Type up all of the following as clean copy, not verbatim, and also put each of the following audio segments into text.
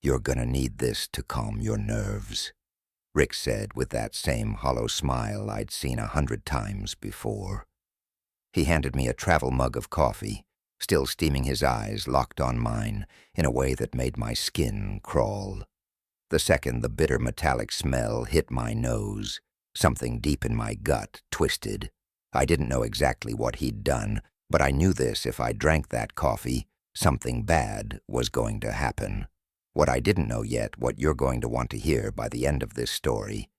"You're gonna need this to calm your nerves," Rick said with that same hollow smile I'd seen 100 times before. He handed me a travel mug of coffee, still steaming, his eyes locked on mine in a way that made my skin crawl. The second the bitter metallic smell hit my nose, something deep in my gut twisted. I didn't know exactly what he'd done, but I knew this: if I drank that coffee, something bad was going to happen. What I didn't know yet, what you're going to want to hear by the end of this story,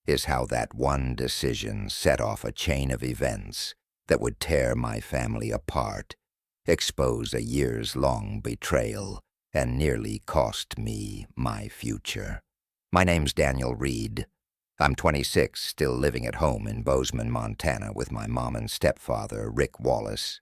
is how that one decision set off a chain of events that would tear my family apart, expose a years-long betrayal, and nearly cost me my future. My name's Daniel Reed. I'm 26, still living at home in Bozeman, Montana with my mom and stepfather, Rick Wallace.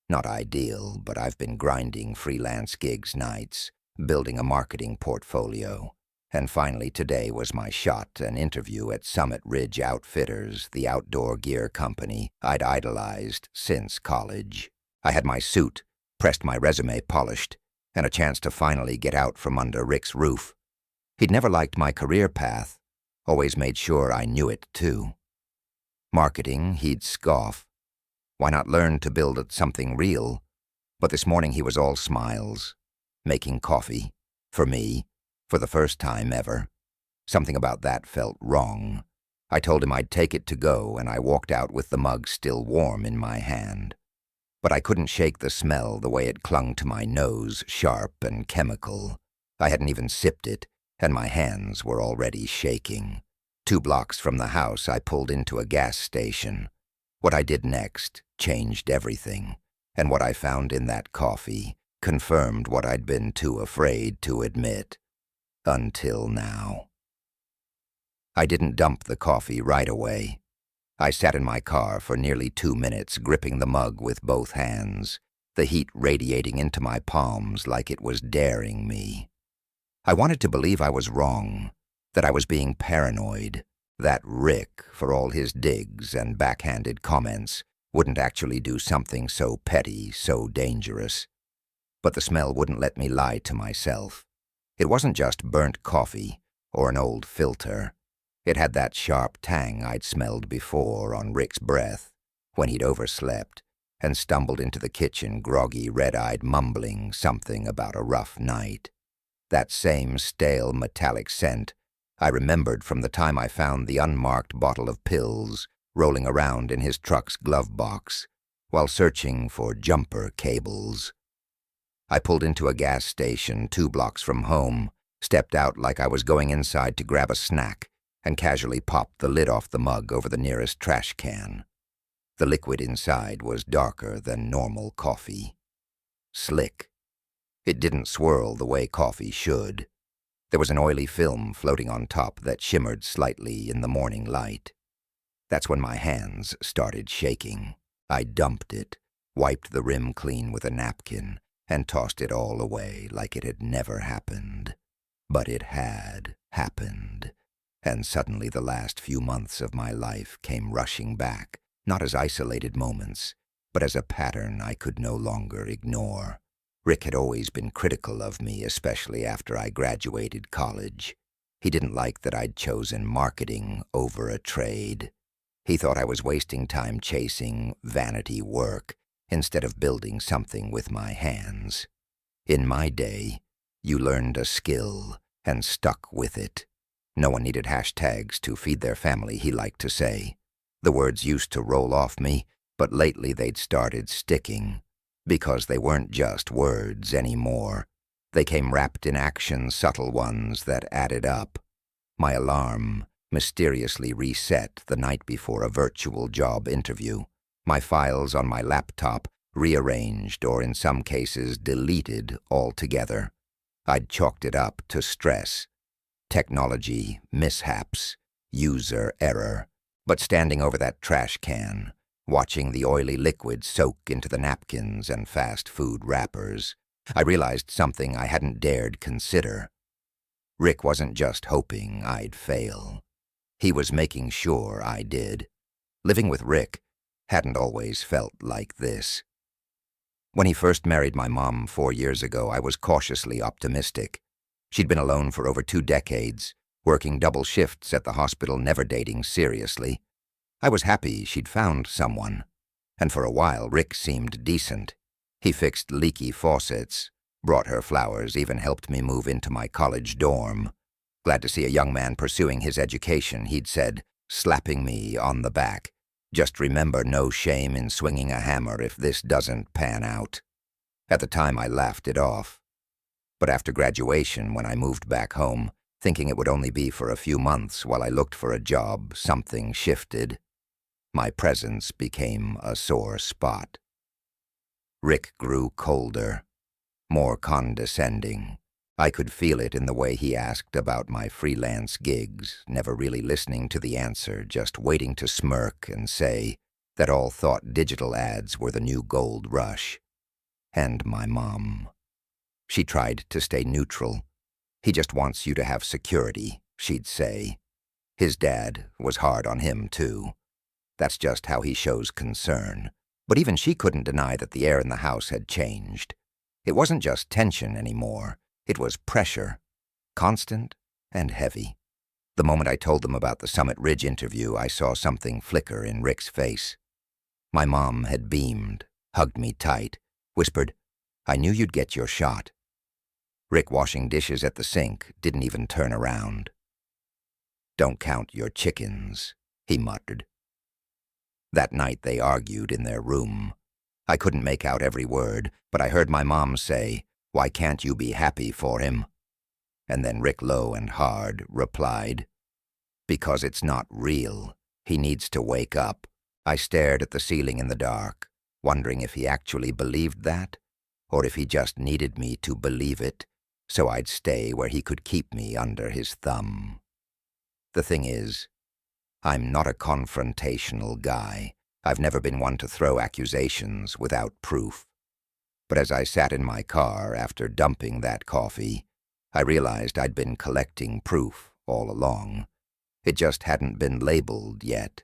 Not ideal, but I've been grinding freelance gigs nights, building a marketing portfolio, and finally today was my shot, an interview at Summit Ridge Outfitters, the outdoor gear company I'd idolized since college. I had my suit, pressed my resume polished, and a chance to finally get out from under Rick's roof. He'd never liked my career path, always made sure I knew it too. Marketing, he'd scoff. Why not learn to build at something real? But this morning he was all smiles, making coffee, for me, for the first time ever. Something about that felt wrong. I told him I'd take it to go, and I walked out with the mug still warm in my hand. But I couldn't shake the smell, the way it clung to my nose, sharp and chemical. I hadn't even sipped it, and my hands were already shaking. 2 blocks from the house, I pulled into a gas station. What I did next changed everything, and what I found in that coffee confirmed what I'd been too afraid to admit. Until now. I didn't dump the coffee right away. I sat in my car for nearly 2 minutes, gripping the mug with both hands, the heat radiating into my palms like it was daring me. I wanted to believe I was wrong, that I was being paranoid, that Rick, for all his digs and backhanded comments, wouldn't actually do something so petty, so dangerous. But the smell wouldn't let me lie to myself. It wasn't just burnt coffee or an old filter. It had that sharp tang I'd smelled before on Rick's breath when he'd overslept and stumbled into the kitchen groggy, red-eyed, mumbling something about a rough night. That same stale metallic scent I remembered from the time I found the unmarked bottle of pills rolling around in his truck's glove box while searching for jumper cables. I pulled into a gas station 2 blocks from home, stepped out like I was going inside to grab a snack, and casually popped the lid off the mug over the nearest trash can. The liquid inside was darker than normal coffee. Slick. It didn't swirl the way coffee should. There was an oily film floating on top that shimmered slightly in the morning light. That's when my hands started shaking. I dumped it, wiped the rim clean with a napkin, and tossed it all away like it had never happened. But it had happened, and suddenly the last few months of my life came rushing back, not as isolated moments, but as a pattern I could no longer ignore. Rick had always been critical of me, especially after I graduated college. He didn't like that I'd chosen marketing over a trade. He thought I was wasting time chasing vanity work instead of building something with my hands. In my day, you learned a skill and stuck with it. No one needed hashtags to feed their family, he liked to say. The words used to roll off me, but lately they'd started sticking. Because they weren't just words anymore. They came wrapped in actions, subtle ones that added up. My alarm mysteriously reset the night before a virtual job interview. My files on my laptop rearranged, or in some cases deleted altogether. I'd chalked it up to stress, technology mishaps, user error. But standing over that trash can, watching the oily liquid soak into the napkins and fast food wrappers, I realized something I hadn't dared consider. Rick wasn't just hoping I'd fail. He was making sure I did. Living with Rick hadn't always felt like this. When he first married my mom 4 years ago, I was cautiously optimistic. She'd been alone for over 2 decades, working double shifts at the hospital, never dating seriously. I was happy she'd found someone. And for a while, Rick seemed decent. He fixed leaky faucets, brought her flowers, even helped me move into my college dorm. Glad to see a young man pursuing his education, he'd said, slapping me on the back. Just remember, no shame in swinging a hammer if this doesn't pan out. At the time, I laughed it off. But after graduation, when I moved back home, thinking it would only be for a few months while I looked for a job, something shifted. My presence became a sore spot. Rick grew colder, more condescending. I could feel it in the way he asked about my freelance gigs, never really listening to the answer, just waiting to smirk and say that all thought digital ads were the new gold rush. And my mom. She tried to stay neutral. He just wants you to have security, she'd say. His dad was hard on him, too. That's just how he shows concern. But even she couldn't deny that the air in the house had changed. It wasn't just tension anymore. It was pressure, constant and heavy. The moment I told them about the Summit Ridge interview, I saw something flicker in Rick's face. My mom had beamed, hugged me tight, whispered, "I knew you'd get your shot." Rick, washing dishes at the sink, didn't even turn around. "Don't count your chickens," he muttered. That night they argued in their room. I couldn't make out every word, but I heard my mom say, "Why can't you be happy for him?" And then Rick, low and hard, replied, "Because it's not real. He needs to wake up." I stared at the ceiling in the dark, wondering if he actually believed that, or if he just needed me to believe it, so I'd stay where he could keep me under his thumb. The thing is, I'm not a confrontational guy. I've never been one to throw accusations without proof. But as I sat in my car after dumping that coffee, I realized I'd been collecting proof all along. It just hadn't been labeled yet.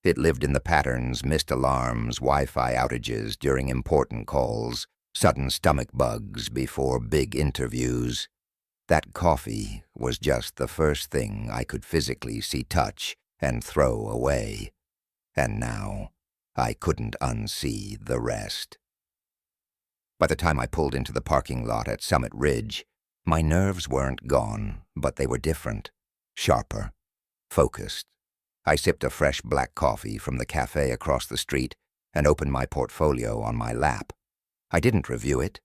It lived in the patterns, missed alarms, Wi-Fi outages during important calls, sudden stomach bugs before big interviews. That coffee was just the first thing I could physically see, touch, and throw away. And now, I couldn't unsee the rest. By the time I pulled into the parking lot at Summit Ridge, my nerves weren't gone, but they were different, sharper, focused. I sipped a fresh black coffee from the cafe across the street and opened my portfolio on my lap. I didn't review it.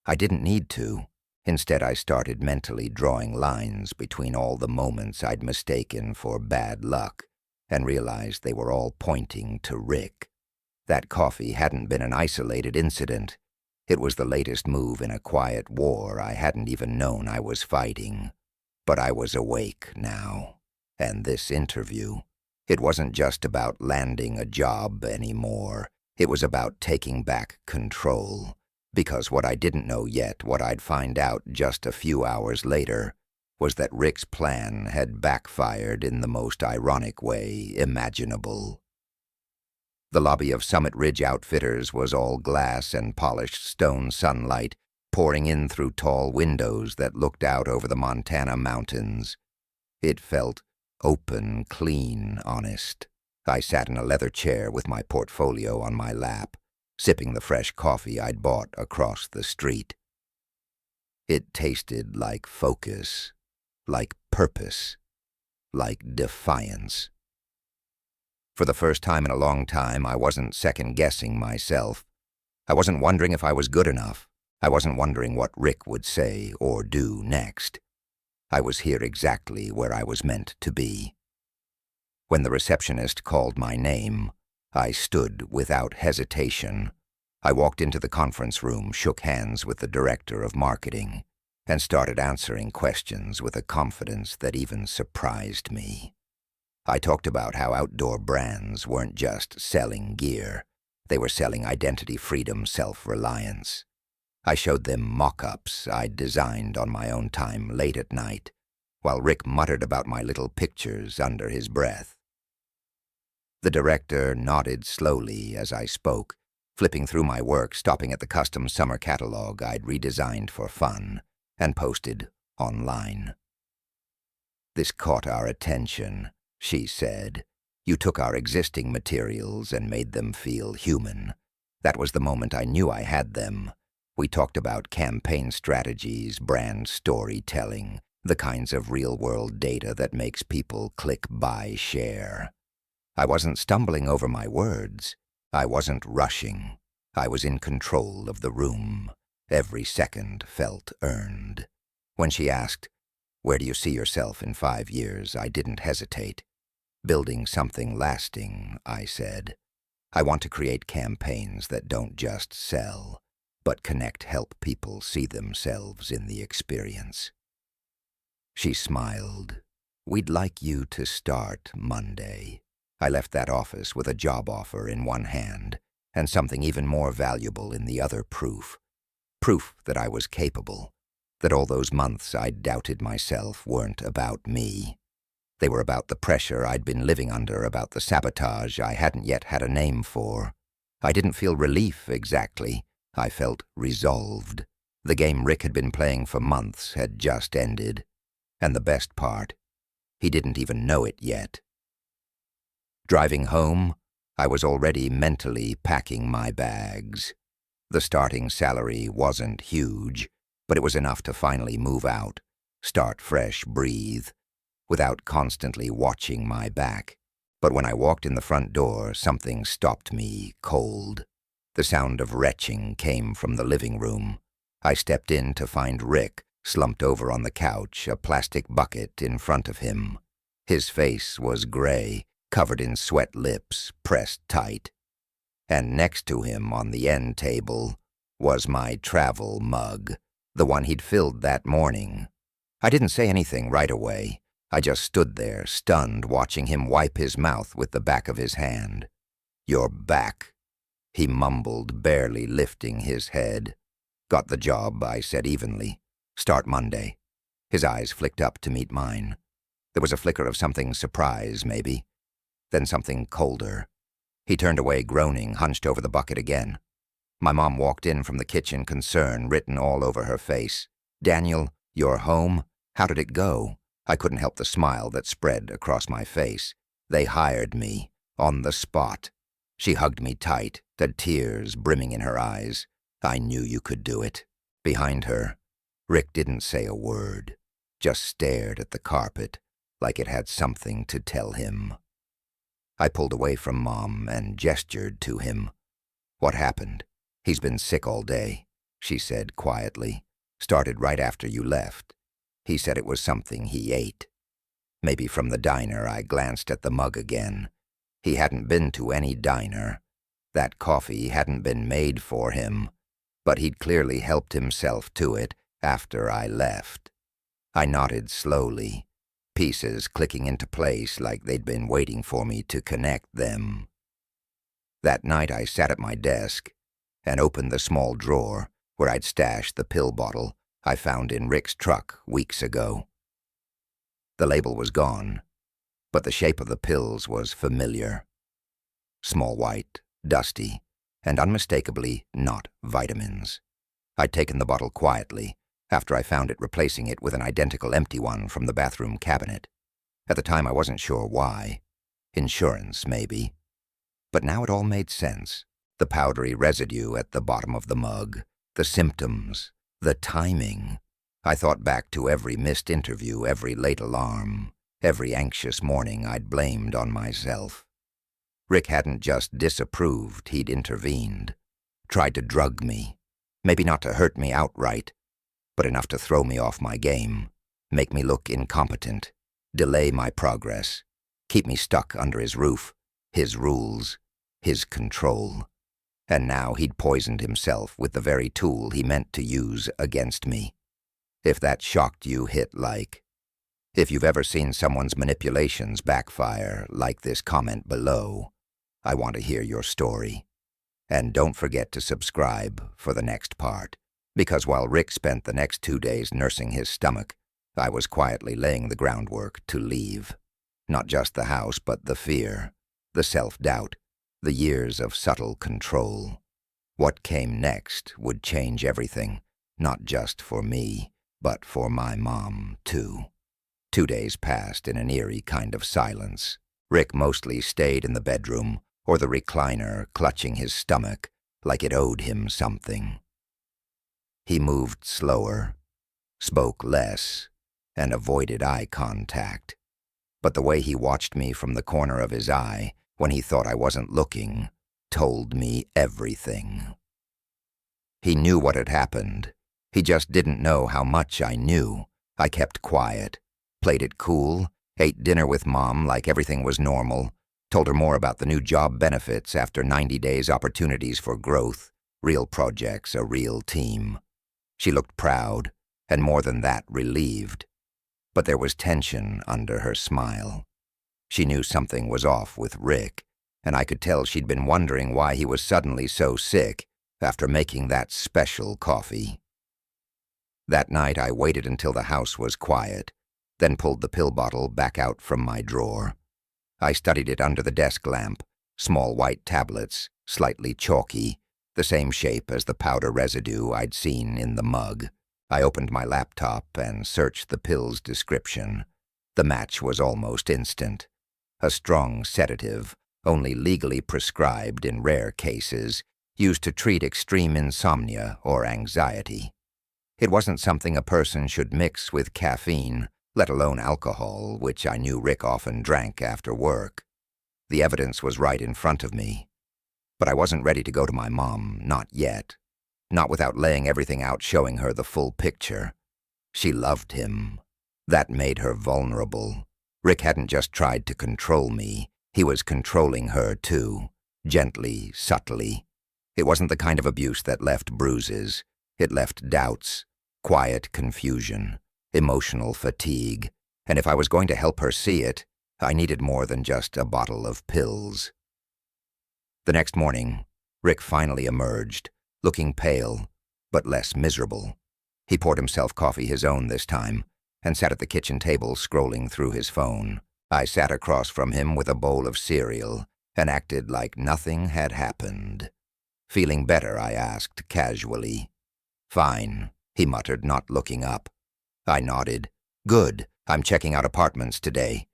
I didn't need to. Instead, I started mentally drawing lines between all the moments I'd mistaken for bad luck and realized they were all pointing to Rick. That coffee hadn't been an isolated incident. It was the latest move in a quiet war I hadn't even known I was fighting. But I was awake now. And this interview, it wasn't just about landing a job anymore. It was about taking back control. Because what I didn't know yet, what I'd find out just a few hours later, was that Rick's plan had backfired in the most ironic way imaginable. The lobby of Summit Ridge Outfitters was all glass and polished stone sunlight pouring in through tall windows that looked out over the Montana mountains. It felt open, clean, honest. I sat in a leather chair with my portfolio on my lap, sipping the fresh coffee I'd bought across the street. It tasted like focus, like purpose, like defiance. For the first time in a long time, I wasn't second-guessing myself. I wasn't wondering if I was good enough. I wasn't wondering what Rick would say or do next. I was here exactly where I was meant to be. When the receptionist called my name, I stood without hesitation. I walked into the conference room, shook hands with the director of marketing, and started answering questions with a confidence that even surprised me. I talked about how outdoor brands weren't just selling gear. They were selling identity, freedom, self-reliance. I showed them mock-ups I'd designed on my own time late at night, while Rick muttered about my little pictures under his breath. The director nodded slowly as I spoke, flipping through my work, stopping at the custom summer catalog I'd redesigned for fun, and posted online. "This caught our attention," she said. "You took our existing materials and made them feel human. That was the moment I knew I had them. We talked about campaign strategies, brand storytelling, the kinds of real-world data that makes people click buy, share. I wasn't stumbling over my words. I wasn't rushing. I was in control of the room. Every second felt earned." When she asked, "Where do you see yourself in 5 years?" I didn't hesitate. "Building something lasting," I said. "I want to create campaigns that don't just sell, but help people see themselves in the experience." She smiled. "We'd like you to start Monday." I left that office with a job offer in one hand and something even more valuable in the other: proof. Proof that I was capable, that all those months I'd doubted myself weren't about me. They were about the pressure I'd been living under, about the sabotage I hadn't yet had a name for. I didn't feel relief exactly. I felt resolved. The game Rick had been playing for months had just ended. And the best part, he didn't even know it yet. Driving home, I was already mentally packing my bags. The starting salary wasn't huge, but it was enough to finally move out, start fresh, breathe, without constantly watching my back. But when I walked in the front door, something stopped me cold. The sound of retching came from the living room. I stepped in to find Rick slumped over on the couch, a plastic bucket in front of him. His face was gray, covered in sweat, lips pressed tight. And next to him on the end table was my travel mug, the one he'd filled that morning. I didn't say anything right away. I just stood there, stunned, watching him wipe his mouth with the back of his hand. "You're back," he mumbled, barely lifting his head. "Got the job," I said evenly. "Start Monday." His eyes flicked up to meet mine. There was a flicker of something surprise, maybe. Then something colder. He turned away, groaning, hunched over the bucket again. My mom walked in from the kitchen, concern written all over her face. "Daniel, you're home? How did it go?" I couldn't help the smile that spread across my face. "They hired me, on the spot." She hugged me tight, the tears brimming in her eyes. "I knew you could do it." Behind her, Rick didn't say a word, just stared at the carpet like it had something to tell him. I pulled away from Mom and gestured to him. "What happened?" "He's been sick all day," she said quietly. "Started right after you left. He said it was something he ate." Maybe from the diner. I glanced at the mug again. He hadn't been to any diner. That coffee hadn't been made for him, but he'd clearly helped himself to it after I left. I nodded slowly, pieces clicking into place like they'd been waiting for me to connect them. That night I sat at my desk and opened the small drawer where I'd stashed the pill bottle I found in Rick's truck weeks ago. The label was gone, but the shape of the pills was familiar. Small, white, dusty, and unmistakably not vitamins. I'd taken the bottle quietly after I found it, replacing it with an identical empty one from the bathroom cabinet. At the time I wasn't sure why. Insurance, maybe. But now it all made sense. The powdery residue at the bottom of the mug, the symptoms, the timing. I thought back to every missed interview, every late alarm, every anxious morning I'd blamed on myself. Rick hadn't just disapproved, he'd intervened. Tried to drug me. Maybe not to hurt me outright, but enough to throw me off my game, make me look incompetent, delay my progress, keep me stuck under his roof, his rules, his control. And now he'd poisoned himself with the very tool he meant to use against me. If that shocked you, hit like. If you've ever seen someone's manipulations backfire, like this comment below. I want to hear your story. And don't forget to subscribe for the next part, because while Rick spent the next 2 days nursing his stomach, I was quietly laying the groundwork to leave. Not just the house, but the fear, the self-doubt, the years of subtle control. What came next would change everything, not just for me, but for my mom, too. 2 days passed in an eerie kind of silence. Rick mostly stayed in the bedroom or the recliner, clutching his stomach like it owed him something. He moved slower, spoke less, and avoided eye contact. But the way he watched me from the corner of his eye when he thought I wasn't looking told me everything. He knew what had happened. He just didn't know how much I knew. I kept quiet, played it cool, ate dinner with Mom like everything was normal, told her more about the new job benefits after 90 days opportunities for growth, real projects, a real team. She looked proud, and more than that, relieved. But there was tension under her smile. She knew something was off with Rick, and I could tell she'd been wondering why he was suddenly so sick after making that special coffee. That night I waited until the house was quiet, then pulled the pill bottle back out from my drawer. I studied it under the desk lamp, small white tablets, slightly chalky, the same shape as the powder residue I'd seen in the mug. I opened my laptop and searched the pill's description. The match was almost instant. A strong sedative, only legally prescribed in rare cases, used to treat extreme insomnia or anxiety. It wasn't something a person should mix with caffeine, let alone alcohol, which I knew Rick often drank after work. The evidence was right in front of me. But I wasn't ready to go to my mom, not yet. Not without laying everything out, showing her the full picture. She loved him. That made her vulnerable. Rick hadn't just tried to control me. He was controlling her, too. Gently, subtly. It wasn't the kind of abuse that left bruises. It left doubts, quiet confusion, emotional fatigue. And if I was going to help her see it, I needed more than just a bottle of pills. The next morning, Rick finally emerged, looking pale, but less miserable. He poured himself coffee, his own this time, and sat at the kitchen table scrolling through his phone. I sat across from him with a bowl of cereal and acted like nothing had happened. Feeling better, I asked casually. Fine, he muttered, not looking up. I nodded. Good, I'm checking out apartments today.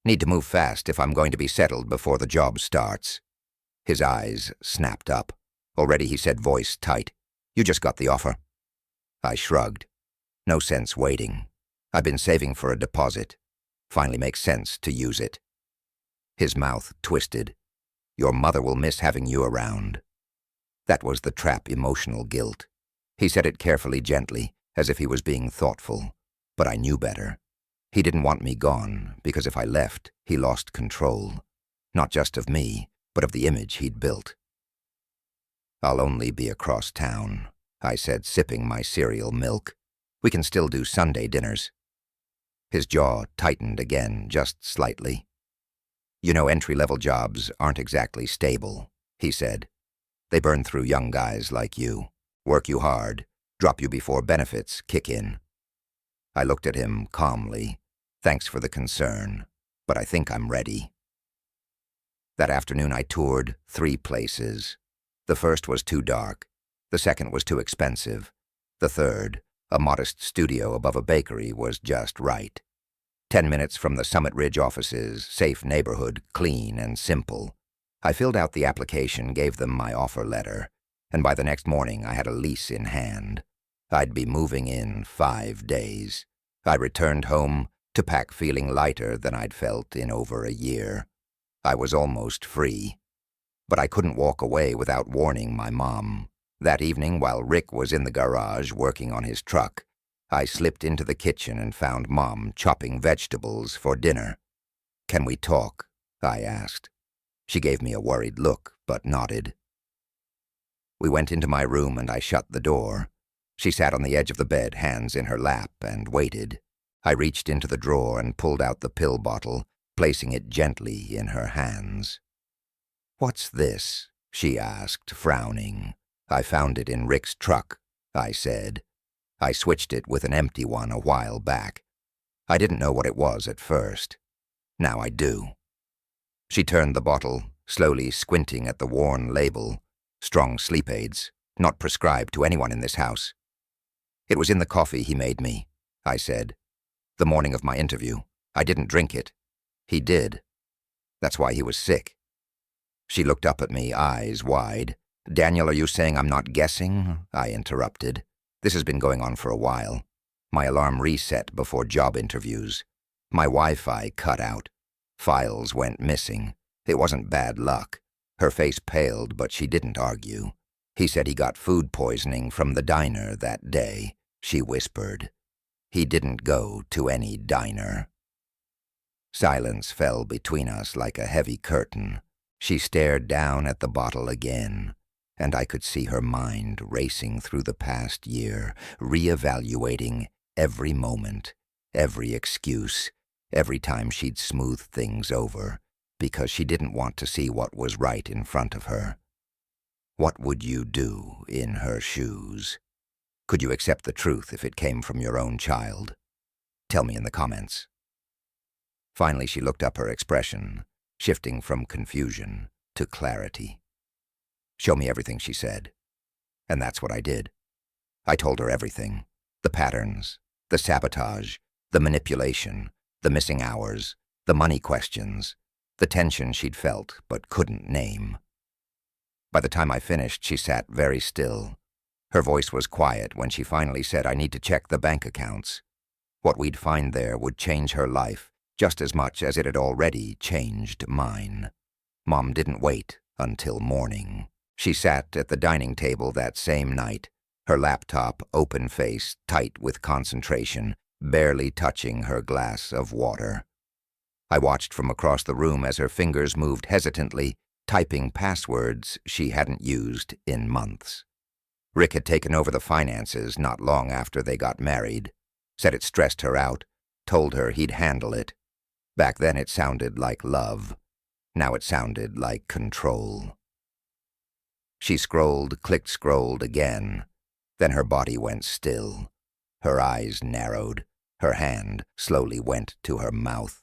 Need to move fast if I'm going to be settled before the job starts. His eyes snapped up. Already, he said, voice tight. You just got the offer. I shrugged. No sense waiting. I've been saving for a deposit. Finally makes sense to use it. His mouth twisted. Your mother will miss having you around. That was the trap, emotional guilt. He said it carefully, gently, as if he was being thoughtful. But I knew better. He didn't want me gone, because if I left, he lost control. Not just of me, but of the image he'd built. I'll only be across town, I said, sipping my cereal milk. We can still do Sunday dinners. His jaw tightened again, just slightly. You know, entry-level jobs aren't exactly stable, he said. They burn through young guys like you, work you hard, drop you before benefits kick in. I looked at him calmly. Thanks for the concern, but I think I'm ready. That afternoon I toured 3 places. The first was too dark. The second was too expensive. The third, a modest studio above a bakery, was just right. 10 minutes from the Summit Ridge offices, safe neighborhood, clean and simple. I filled out the application, gave them my offer letter, and by the next morning I had a lease in hand. I'd be moving in 5 days. I returned home to pack feeling lighter than I'd felt in over a year. I was almost free. But I couldn't walk away without warning my mom. That evening, while Rick was in the garage working on his truck, I slipped into the kitchen and found Mom chopping vegetables for dinner. Can we talk? I asked. She gave me a worried look, but nodded. We went into my room and I shut the door. She sat on the edge of the bed, hands in her lap, and waited. I reached into the drawer and pulled out the pill bottle, placing it gently in her hands. What's this? She asked, frowning. I found it in Rick's truck, I said. I switched it with an empty one a while back. I didn't know what it was at first. Now I do. She turned the bottle, slowly squinting at the worn label. Strong sleep aids, not prescribed to anyone in this house. It was in the coffee he made me. I said. "The morning of my interview. I didn't drink it." "He did. That's why he was sick." She looked up at me, eyes wide. "Daniel, are you saying I'm not guessing?" I interrupted. "This has been going on for a while. My alarm reset before job interviews. My Wi-Fi cut out. Files went missing. It wasn't bad luck." Her face paled, but she didn't argue. "He said he got food poisoning from the diner that day," she whispered. "He didn't go to any diner." Silence fell between us like a heavy curtain. She stared down at the bottle again, and I could see her mind racing through the past year, reevaluating every moment, every excuse, every time she'd smoothed things over, because she didn't want to see what was right in front of her. What would you do in her shoes? Could you accept the truth if it came from your own child? Tell me in the comments. Finally, she looked up, her expression shifting from confusion to clarity. "Show me everything," she said. And that's what I did. I told her everything. The patterns, the sabotage, the manipulation, the missing hours, the money questions, the tension she'd felt but couldn't name. By the time I finished, she sat very still. Her voice was quiet when she finally said, "I need to check the bank accounts." What we'd find there would change her life just as much as it had already changed mine. Mom didn't wait until morning. She sat at the dining table that same night, her laptop open-faced, tight with concentration, barely touching her glass of water. I watched from across the room as her fingers moved hesitantly, typing passwords she hadn't used in months. Rick had taken over the finances not long after they got married, said it stressed her out, told her he'd handle it. Back then it sounded like love. Now it sounded like control. She clicked scrolled again. Then her body went still. Her eyes narrowed. Her hand slowly went to her mouth.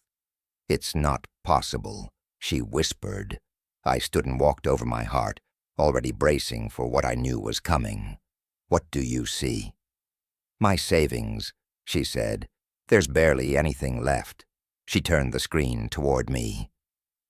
"It's not possible," she whispered. I stood and walked over my heart, already bracing for what I knew was coming. "What do you see?" "My savings," she said. "There's barely anything left." She turned the screen toward me.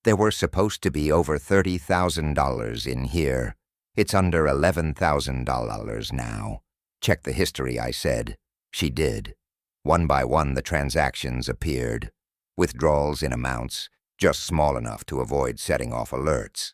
"There were supposed to be over $30,000 in here. It's under $11,000 now." "Check the history," I said. She did. One by one the transactions appeared. Withdrawals in amounts just small enough to avoid setting off alerts.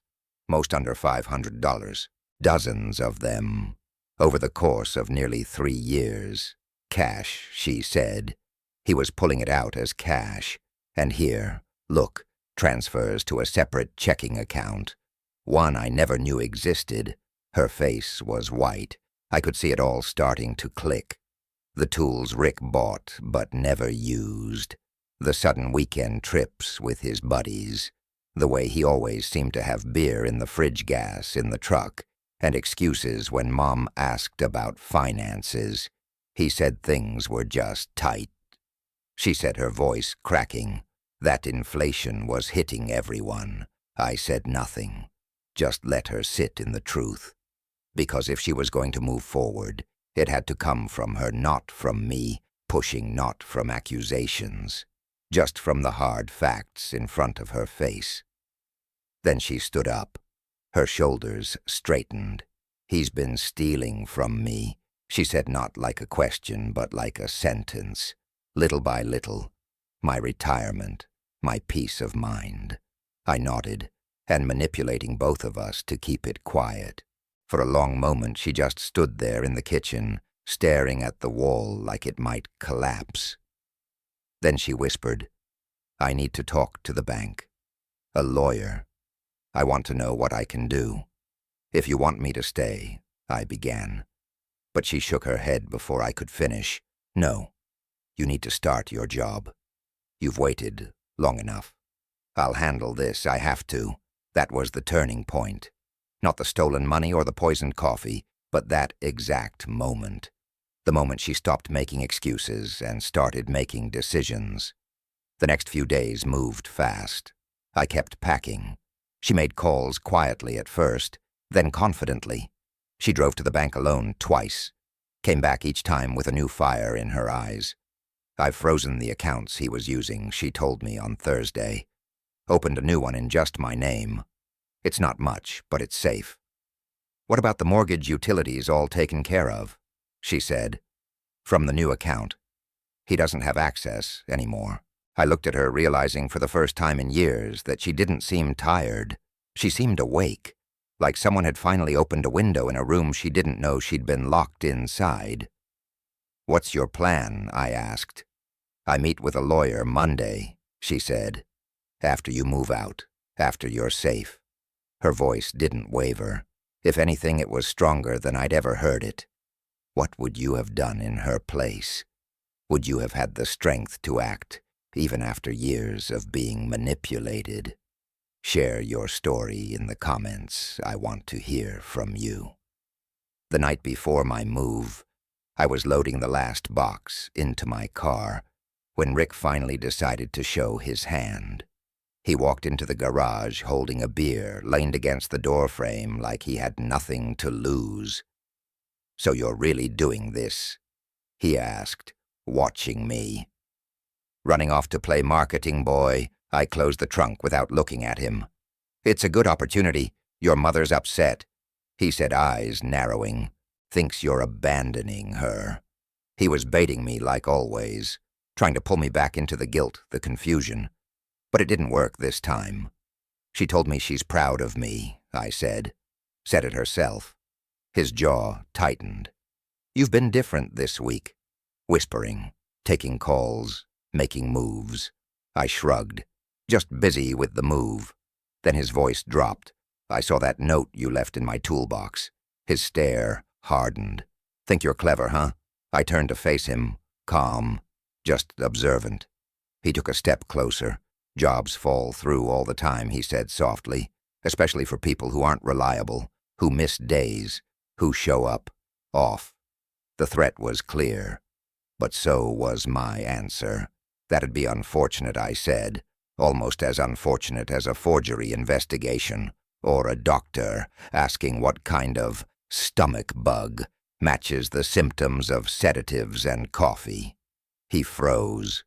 Most under $500. Dozens of them. Over the course of nearly 3 years. Cash, she said. He was pulling it out as cash. And here, look, transfers to a separate checking account. One I never knew existed. Her face was white. I could see it all starting to click. The tools Rick bought but never used. The sudden weekend trips with his buddies. The way he always seemed to have beer in the fridge gas in the truck, and excuses when Mom asked about finances. He said things were just tight. She said, her voice cracking. That inflation was hitting everyone. I said nothing. Just let her sit in the truth. Because if she was going to move forward, it had to come from her, not from me, pushing not from accusations. Just from the hard facts in front of her face. Then she stood up. Her shoulders straightened. "He's been stealing from me," she said, not like a question, but like a sentence. "Little by little. My retirement. My peace of mind." I nodded, and manipulating both of us to keep it quiet. For a long moment she just stood there in the kitchen, staring at the wall like it might collapse. Then she whispered, "I need to talk to the bank. A lawyer. I want to know what I can do. If you want me to stay," I began. But she shook her head before I could finish. "No, you need to start your job. You've waited long enough. I'll handle this, I have to." That was the turning point. Not the stolen money or the poisoned coffee, but that exact moment. The moment she stopped making excuses and started making decisions. The next few days moved fast. I kept packing. She made calls quietly at first, then confidently. She drove to the bank alone twice, came back each time with a new fire in her eyes. I've frozen the accounts he was using, she told me on Thursday. Opened a new one in just my name. It's not much, but it's safe. What about the mortgage utilities all taken care of? She said. From the new account. He doesn't have access anymore. I looked at her, realizing for the first time in years that she didn't seem tired. She seemed awake, like someone had finally opened a window in a room she didn't know she'd been locked inside. What's your plan? I asked. I meet with a lawyer Monday, she said. After you move out, after you're safe. Her voice didn't waver. If anything, it was stronger than I'd ever heard it. What would you have done in her place? Would you have had the strength to act, even after years of being manipulated? Share your story in the comments. I want to hear from you. The night before my move, I was loading the last box into my car when Rick finally decided to show his hand. He walked into the garage holding a beer, leaned against the doorframe like he had nothing to lose. So you're really doing this? He asked, watching me. Running off to play marketing boy, I closed the trunk without looking at him. It's a good opportunity. Your mother's upset, he said, eyes narrowing. Thinks you're abandoning her. He was baiting me like always, trying to pull me back into the guilt, the confusion. But it didn't work this time. She told me she's proud of me, I said. Said it herself. His jaw tightened. You've been different this week. Whispering, taking calls, making moves. I shrugged. Just busy with the move. Then his voice dropped. I saw that note you left in my toolbox. His stare hardened. Think you're clever, huh? I turned to face him, calm, just observant. He took a step closer. Jobs fall through all the time, he said softly, especially for people who aren't reliable, who miss days, who show up, off. The threat was clear, but so was my answer. That'd be unfortunate, I said, almost as unfortunate as a forgery investigation, or a doctor asking what kind of stomach bug matches the symptoms of sedatives and coffee. He froze,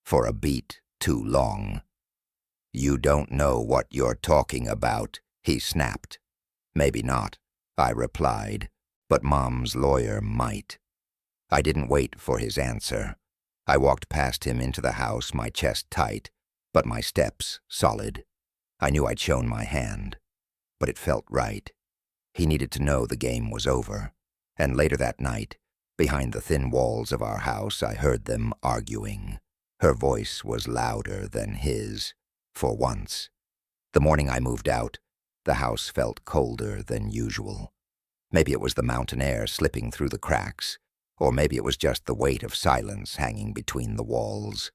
for a beat too long. You don't know what you're talking about, he snapped. Maybe not, I replied, but Mom's lawyer might. I didn't wait for his answer. I walked past him into the house, my chest tight, but my steps solid. I knew I'd shown my hand, but it felt right. He needed to know the game was over. And later that night, behind the thin walls of our house, I heard them arguing. Her voice was louder than his, for once. The morning I moved out, the house felt colder than usual. Maybe it was the mountain air slipping through the cracks, or maybe it was just the weight of silence hanging between the walls.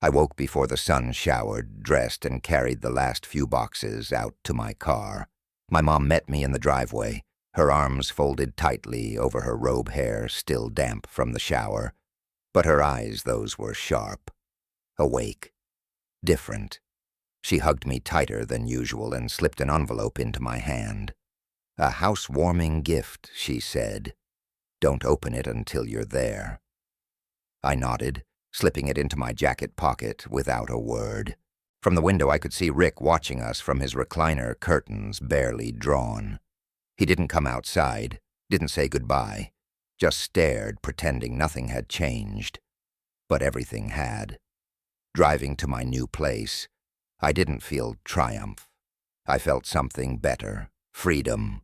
I woke before the sun showered, dressed, and carried the last few boxes out to my car. My mom met me in the driveway, her arms folded tightly over her robe hair, still damp from the shower. But her eyes, those were sharp, awake, different. She hugged me tighter than usual and slipped an envelope into my hand. A housewarming gift, she said. Don't open it until you're there. I nodded, slipping it into my jacket pocket without a word. From the window I could see Rick watching us from his recliner, curtains barely drawn. He didn't come outside, didn't say goodbye, just stared, pretending nothing had changed. But everything had. Driving to my new place, I didn't feel triumph. I felt something better, freedom,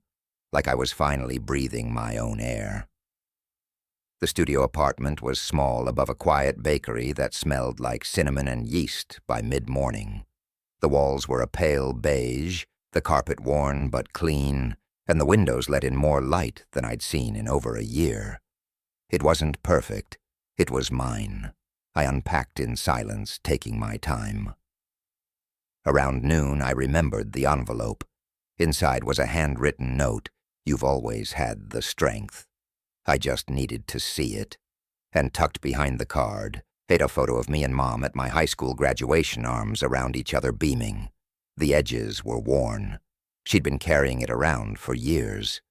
like I was finally breathing my own air. The studio apartment was small above a quiet bakery that smelled like cinnamon and yeast by mid-morning. The walls were a pale beige, the carpet worn but clean, and the windows let in more light than I'd seen in over a year. It wasn't perfect. It was mine. I unpacked in silence, taking my time. Around noon, I remembered the envelope. Inside was a handwritten note. You've always had the strength. I just needed to see it. And tucked behind the card, hid a photo of me and Mom at my high school graduation, arms around each other, beaming. The edges were worn. She'd been carrying it around for years.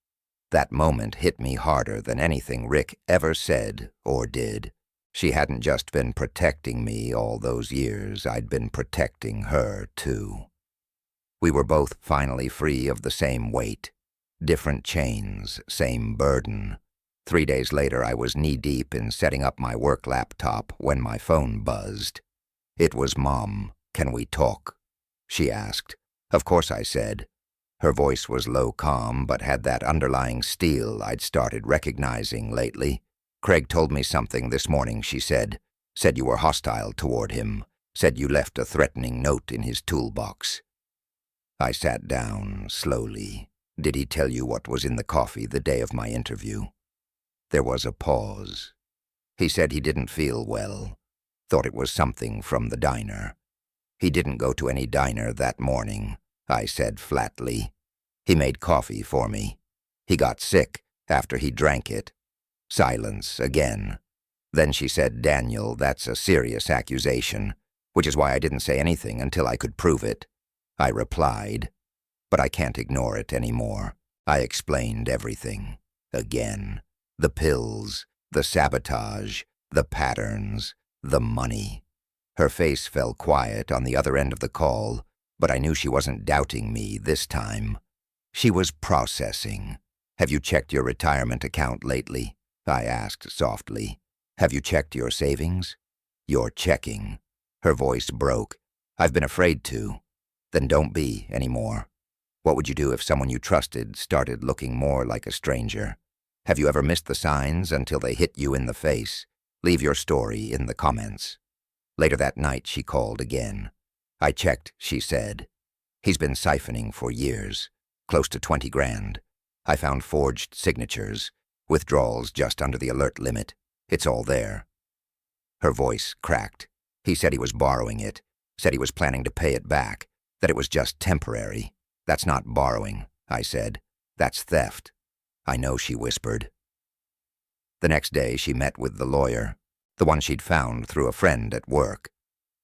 That moment hit me harder than anything Rick ever said or did. She hadn't just been protecting me all those years, I'd been protecting her, too. We were both finally free of the same weight. Different chains, same burden. 3 days later, I was knee-deep in setting up my work laptop when my phone buzzed. It was Mom. "Can we talk?" she asked. Of course, I said. Her voice was low calm, but had that underlying steel I'd started recognizing lately. "Craig told me something this morning," she said. "Said you were hostile toward him. Said you left a threatening note in his toolbox." I sat down, slowly. "Did he tell you what was in the coffee the day of my interview?" There was a pause. "He said he didn't feel well. Thought it was something from the diner." "He didn't go to any diner that morning," I said flatly. "He made coffee for me. He got sick after he drank it." Silence again. Then she said, "Daniel, that's a serious accusation, which is why I didn't say anything until I could prove it." I replied, "But I can't ignore it anymore." I explained everything. Again. The pills, the sabotage, the patterns, the money. Her face fell quiet on the other end of the call, but I knew she wasn't doubting me this time. She was processing. "Have you checked your retirement account lately?" I asked softly. "Have you checked your savings?" "You're checking." Her voice broke. "I've been afraid to." "Then don't be anymore. What would you do if someone you trusted started looking more like a stranger? Have you ever missed the signs until they hit you in the face? Leave your story in the comments." Later that night, she called again. "I checked," she said. "He's been siphoning for years, close to 20 grand. I found forged signatures, withdrawals just under the alert limit. It's all there." Her voice cracked. "He said he was borrowing it, said he was planning to pay it back, that it was just temporary." "That's not borrowing," I said. "That's theft." "I know," she whispered. The next day, she met with the lawyer, the one she'd found through a friend at work.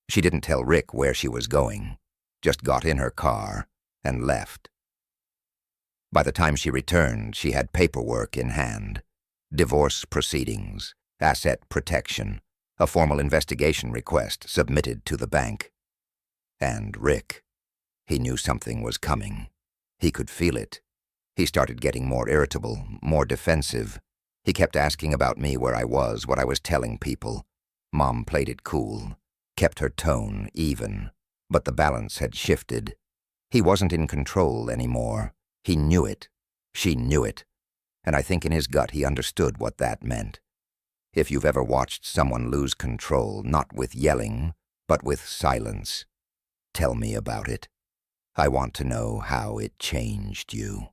She didn't tell Rick where she was going, just got in her car and left. By the time she returned, she had paperwork in hand. Divorce proceedings, asset protection, a formal investigation request submitted to the bank. And Rick. He knew something was coming. He could feel it. He started getting more irritable, more defensive. He kept asking about me, where I was, what I was telling people. Mom played it cool, kept her tone even, but the balance had shifted. He wasn't in control anymore. He knew it. She knew it. And I think in his gut he understood what that meant. If you've ever watched someone lose control, not with yelling, but with silence, tell me about it. I want to know how it changed you.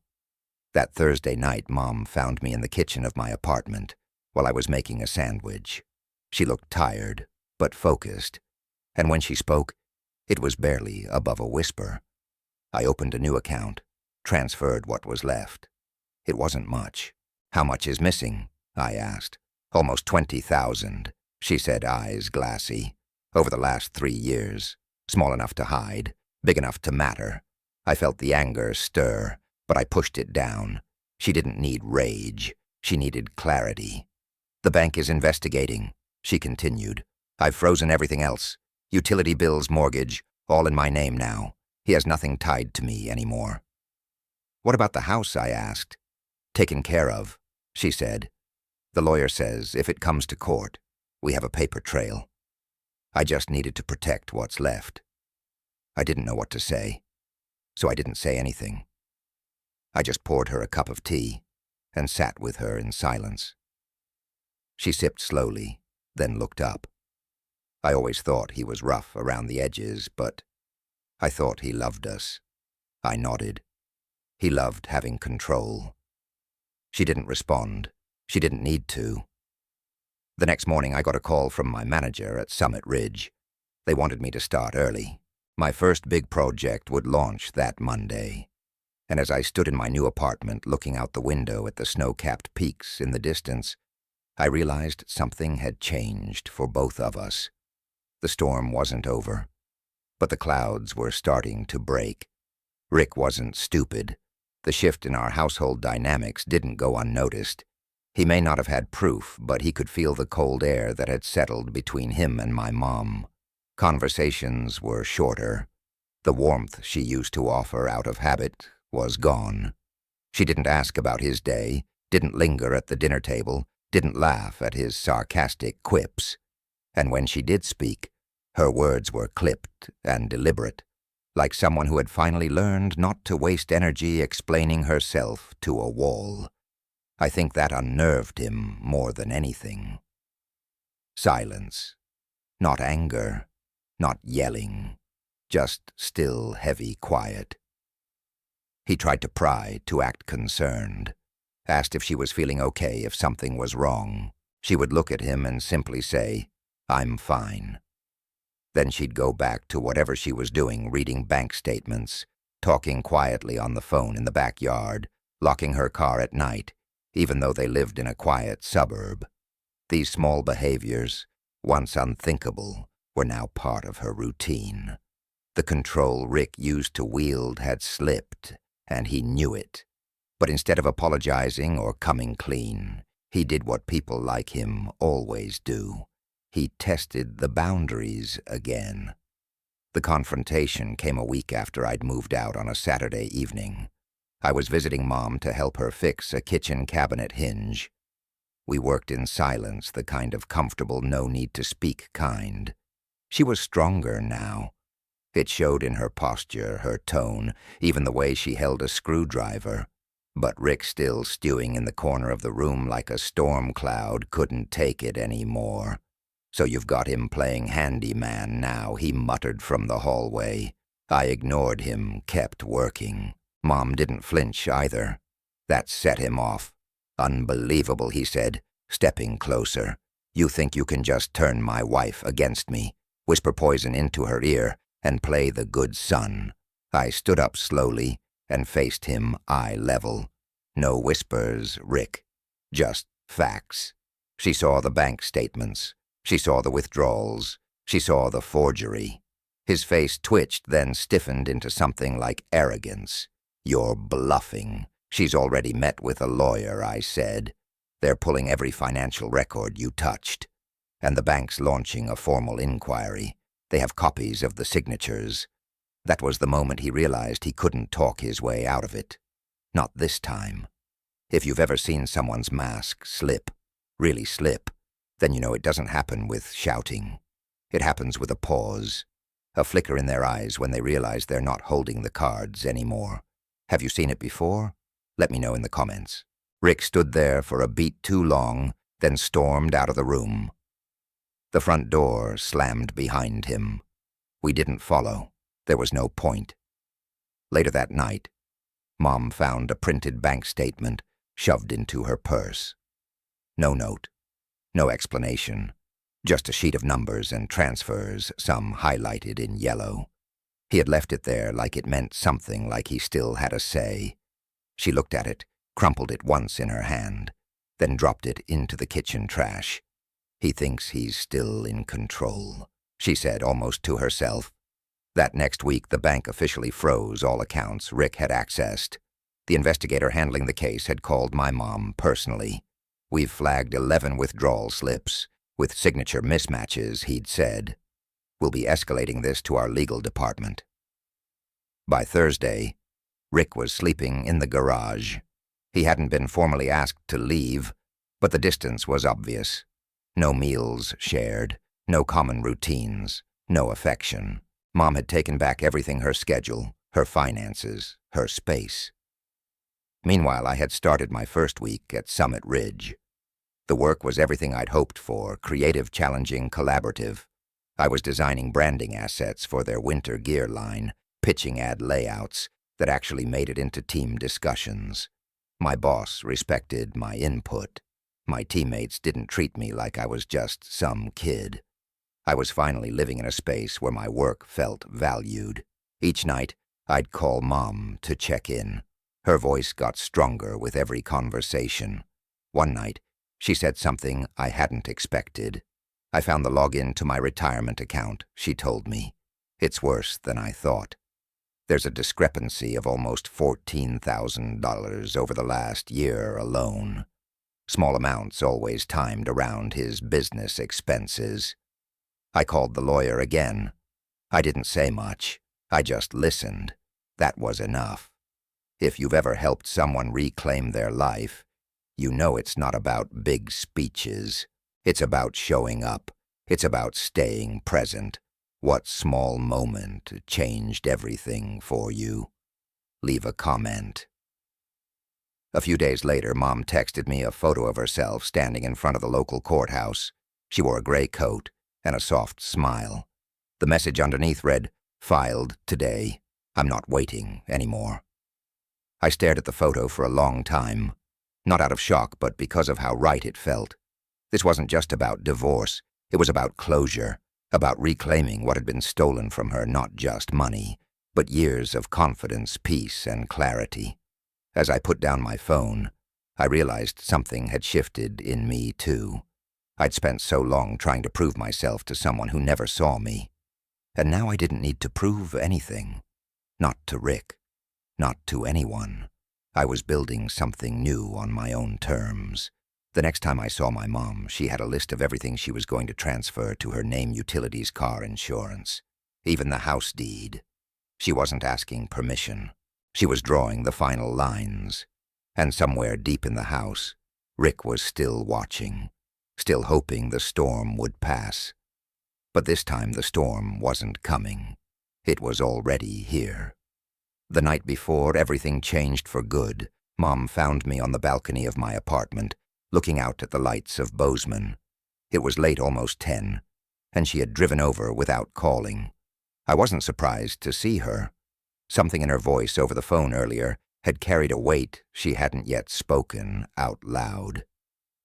That Thursday night, Mom found me in the kitchen of my apartment while I was making a sandwich. She looked tired, but focused, and when she spoke, it was barely above a whisper. I opened a new account, transferred what was left. It wasn't much. "How much is missing?" I asked. "Almost 20,000, she said, eyes glassy. "Over the last 3 years. Small enough to hide, big enough to matter." I felt the anger stir, but I pushed it down. She didn't need rage. She needed clarity. "The bank is investigating," she continued. "I've frozen everything else. Utility bills, mortgage, all in my name now. He has nothing tied to me anymore." "What about the house?" I asked. "Taken care of," she said. "The lawyer says if it comes to court, we have a paper trail." I just needed to protect what's left. I didn't know what to say, so I didn't say anything. I just poured her a cup of tea and sat with her in silence. She sipped slowly, then looked up. I always thought he was rough around the edges, but I thought he loved us. I nodded. He loved having control. She didn't respond. She didn't need to. The next morning, I got a call from my manager at Summit Ridge. They wanted me to start early. My first big project would launch that Monday. And as I stood in my new apartment looking out the window at the snow-capped peaks in the distance, I realized something had changed for both of us. The storm wasn't over, but the clouds were starting to break. Rick wasn't stupid. The shift in our household dynamics didn't go unnoticed. He may not have had proof, but he could feel the cold air that had settled between him and my mom. Conversations were shorter. The warmth she used to offer out of habit was gone. She didn't ask about his day, didn't linger at the dinner table, didn't laugh at his sarcastic quips. And when she did speak, her words were clipped and deliberate, like someone who had finally learned not to waste energy explaining herself to a wall. I think that unnerved him more than anything. Silence. Not anger, not yelling, just still, heavy quiet. He tried to pry, to act concerned. Asked if she was feeling okay, if something was wrong. She would look at him and simply say, "I'm fine." Then she'd go back to whatever she was doing, reading bank statements, talking quietly on the phone in the backyard, locking her car at night, even though they lived in a quiet suburb. These small behaviors, once unthinkable, were now part of her routine. The control Rick used to wield had slipped, and he knew it. But instead of apologizing or coming clean, he did what people like him always do. He tested the boundaries again. The confrontation came a week after I'd moved out on a Saturday evening. I was visiting Mom to help her fix a kitchen cabinet hinge. We worked in silence, the kind of comfortable, no-need-to-speak kind. She was stronger now. It showed in her posture, her tone, even the way she held a screwdriver. But Rick, still stewing in the corner of the room like a storm cloud, couldn't take it anymore. "So you've got him playing handyman now," he muttered from the hallway. I ignored him, kept working. Mom didn't flinch either. That set him off. "Unbelievable," he said, stepping closer. "You think you can just turn my wife against me, whisper poison into her ear, and play the good son?" I stood up slowly and faced him eye level. "No whispers, Rick. Just facts." She saw the bank statements. She saw the withdrawals. She saw the forgery. His face twitched, then stiffened into something like arrogance. "You're bluffing. She's already met with a lawyer," I said. "They're pulling every financial record you touched. And the bank's launching a formal inquiry. They have copies of the signatures." That was the moment he realized he couldn't talk his way out of it. Not this time. If you've ever seen someone's mask slip, really slip, then you know it doesn't happen with shouting. It happens with a pause, a flicker in their eyes when they realize they're not holding the cards anymore. Have you seen it before? Let me know in the comments. Rick stood there for a beat too long, then stormed out of the room. The front door slammed behind him. We didn't follow. There was no point. Later that night, Mom found a printed bank statement shoved into her purse. No note. No explanation, just a sheet of numbers and transfers, some highlighted in yellow. He had left it there like it meant something, like he still had a say. She looked at it, crumpled it once in her hand, then dropped it into the kitchen trash. "He thinks he's still in control," she said almost to herself. That next week, the bank officially froze all accounts Rick had accessed. The investigator handling the case had called my mom personally. "We've flagged 11 withdrawal slips, with signature mismatches," he'd said. "We'll be escalating this to our legal department." By Thursday, Rick was sleeping in the garage. He hadn't been formally asked to leave, but the distance was obvious. No meals shared, no common routines, no affection. Mom had taken back everything: her schedule, her finances, her space. Meanwhile, I had started my first week at Summit Ridge. The work was everything I'd hoped for: creative, challenging, collaborative. I was designing branding assets for their winter gear line, pitching ad layouts that actually made it into team discussions. My boss respected my input. My teammates didn't treat me like I was just some kid. I was finally living in a space where my work felt valued. Each night, I'd call Mom to check in. Her voice got stronger with every conversation. One night, she said something I hadn't expected. "I found the login to my retirement account," she told me. "It's worse than I thought. There's a discrepancy of almost $14,000 over the last year alone." small amounts always timed around his business expenses. I called the lawyer again. I didn't say much. I just listened. That was enough. If you've ever helped someone reclaim their life, you know it's not about big speeches. It's about showing up. It's about staying present. What small moment changed everything for you? Leave a comment. A few days later, Mom texted me a photo of herself standing in front of the local courthouse. She wore a gray coat and a soft smile. The message underneath read, "Filed today. I'm not waiting anymore." I stared at the photo for a long time, not out of shock, but because of how right it felt. This wasn't just about divorce. It was about closure, about reclaiming what had been stolen from her, not just money, but years of confidence, peace, and clarity. As I put down my phone, I realized something had shifted in me, too. I'd spent so long trying to prove myself to someone who never saw me. And now I didn't need to prove anything. Not to Rick. Not to anyone. I was building something new on my own terms. The next time I saw my mom, she had a list of everything she was going to transfer to her name utilities car insurance. Even the house deed. She wasn't asking permission. She was drawing the final lines. And somewhere deep in the house, Rick was still watching, still hoping the storm would pass. But this time the storm wasn't coming. It was already here. The night before everything changed for good, Mom found me on the balcony of my apartment, looking out at the lights of Bozeman. It was late, almost 10, and she had driven over without calling. I wasn't surprised to see her. Something in her voice over the phone earlier had carried a weight she hadn't yet spoken out loud.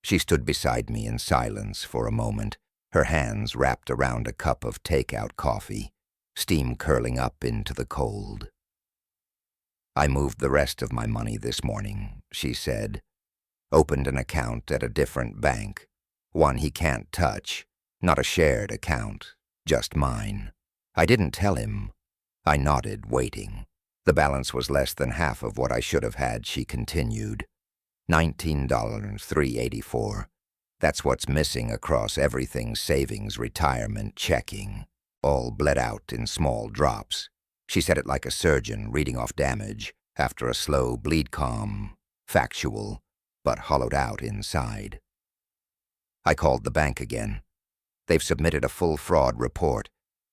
She stood beside me in silence for a moment, her hands wrapped around a cup of takeout coffee, steam curling up into the cold. "I moved the rest of my money this morning," she said. "Opened an account at a different bank. One he can't touch. Not a shared account. Just mine." I didn't tell him. I nodded, waiting. The balance was less than half of what I should have had, she continued. $19,384. That's what's missing across everything: savings, retirement, checking. All bled out in small drops. She said it like a surgeon reading off damage after a slow bleed, calm, factual, but hollowed out inside. I called the bank again. They've submitted a full fraud report.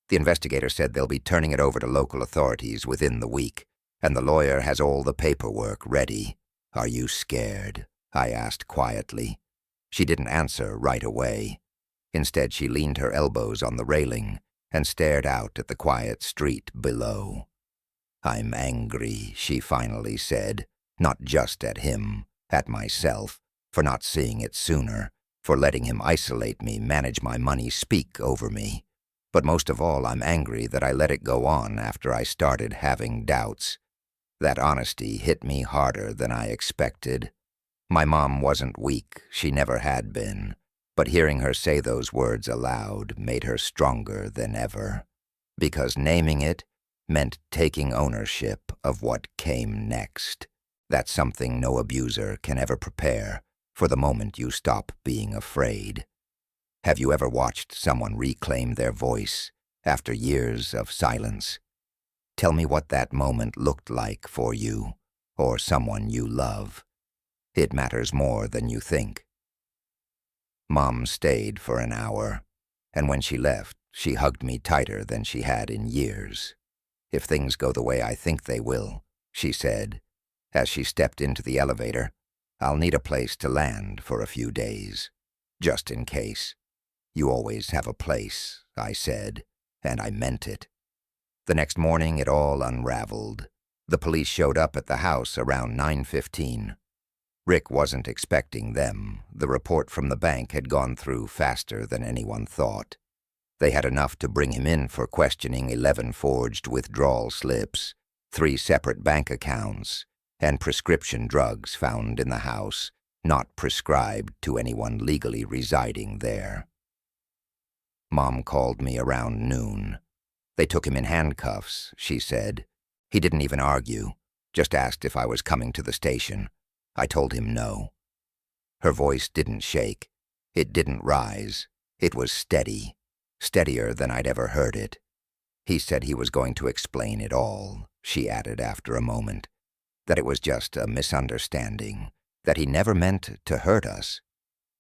The investigator said they'll be turning it over to local authorities within the week, and the lawyer has all the paperwork ready. "Are you scared?" I asked quietly. She didn't answer right away. Instead, she leaned her elbows on the railing and stared out at the quiet street below. "I'm angry," she finally said, not just at him, at myself, for not seeing it sooner, for letting him isolate me, manage my money, speak over me. But most of all, I'm angry that I let it go on after I started having doubts. That honesty hit me harder than I expected. My mom wasn't weak, she never had been, but hearing her say those words aloud made her stronger than ever, because naming it meant taking ownership of what came next. That's something no abuser can ever prepare for the moment you stop being afraid. Have you ever watched someone reclaim their voice after years of silence? Tell me what that moment looked like for you or someone you love. It matters more than you think. Mom stayed for an hour, and when she left, she hugged me tighter than she had in years. "If things go the way I think they will," she said, as she stepped into the elevator, "I'll need a place to land for a few days, just in case." "You always have a place," I said, and I meant it. The next morning, it all unraveled. The police showed up at the house around 9:15. Rick wasn't expecting them. The report from the bank had gone through faster than anyone thought. They had enough to bring him in for questioning 11 forged withdrawal slips, 3 separate bank accounts, and prescription drugs found in the house, not prescribed to anyone legally residing there. Mom called me around noon. They took him in handcuffs, she said. He didn't even argue, just asked if I was coming to the station. I told him no. Her voice didn't shake. It didn't rise. It was steady, steadier than I'd ever heard it. He said he was going to explain it all, she added after a moment, that it was just a misunderstanding, that he never meant to hurt us.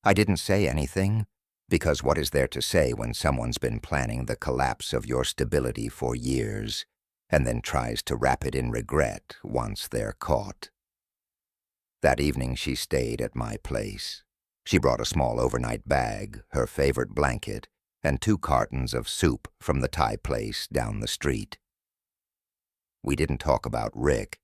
I didn't say anything, because what is there to say when someone's been planning the collapse of your stability for years and then tries to wrap it in regret once they're caught? That evening she stayed at my place. She brought a small overnight bag, her favorite blanket, and 2 cartons of soup from the Thai place down the street. We didn't talk about Rick.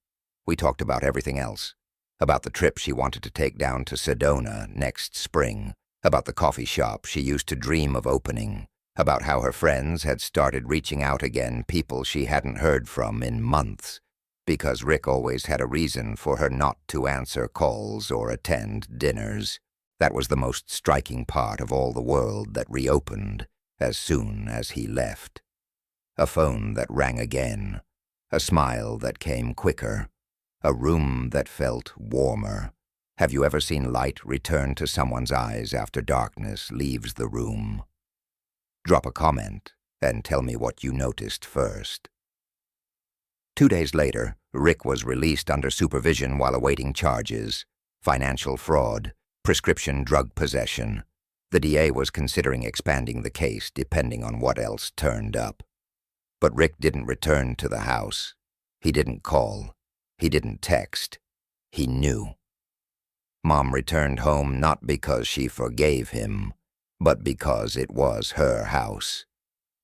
We talked about everything else. About the trip she wanted to take down to Sedona next spring. About the coffee shop she used to dream of opening. About how her friends had started reaching out again, people she hadn't heard from in months, because Rick always had a reason for her not to answer calls or attend dinners. That was the most striking part of all the world that reopened as soon as he left. A phone that rang again, a smile that came quicker, a room that felt warmer. Have you ever seen light return to someone's eyes after darkness leaves the room? Drop a comment and tell me what you noticed first. 2 days later, Rick was released under supervision while awaiting charges: financial fraud, prescription drug possession. The DA was considering expanding the case depending on what else turned up. But Rick didn't return to the house. He didn't call. He didn't text. He knew. Mom returned home not because she forgave him, but because it was her house.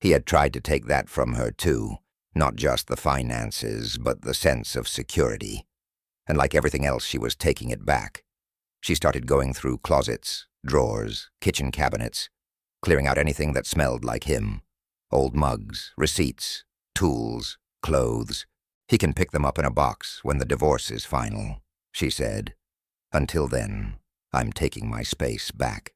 He had tried to take that from her too, not just the finances, but the sense of security. And like everything else, she was taking it back. She started going through closets, drawers, kitchen cabinets, clearing out anything that smelled like him. Old mugs, receipts, tools, clothes. He can pick them up in a box when the divorce is final, she said. Until then, I'm taking my space back.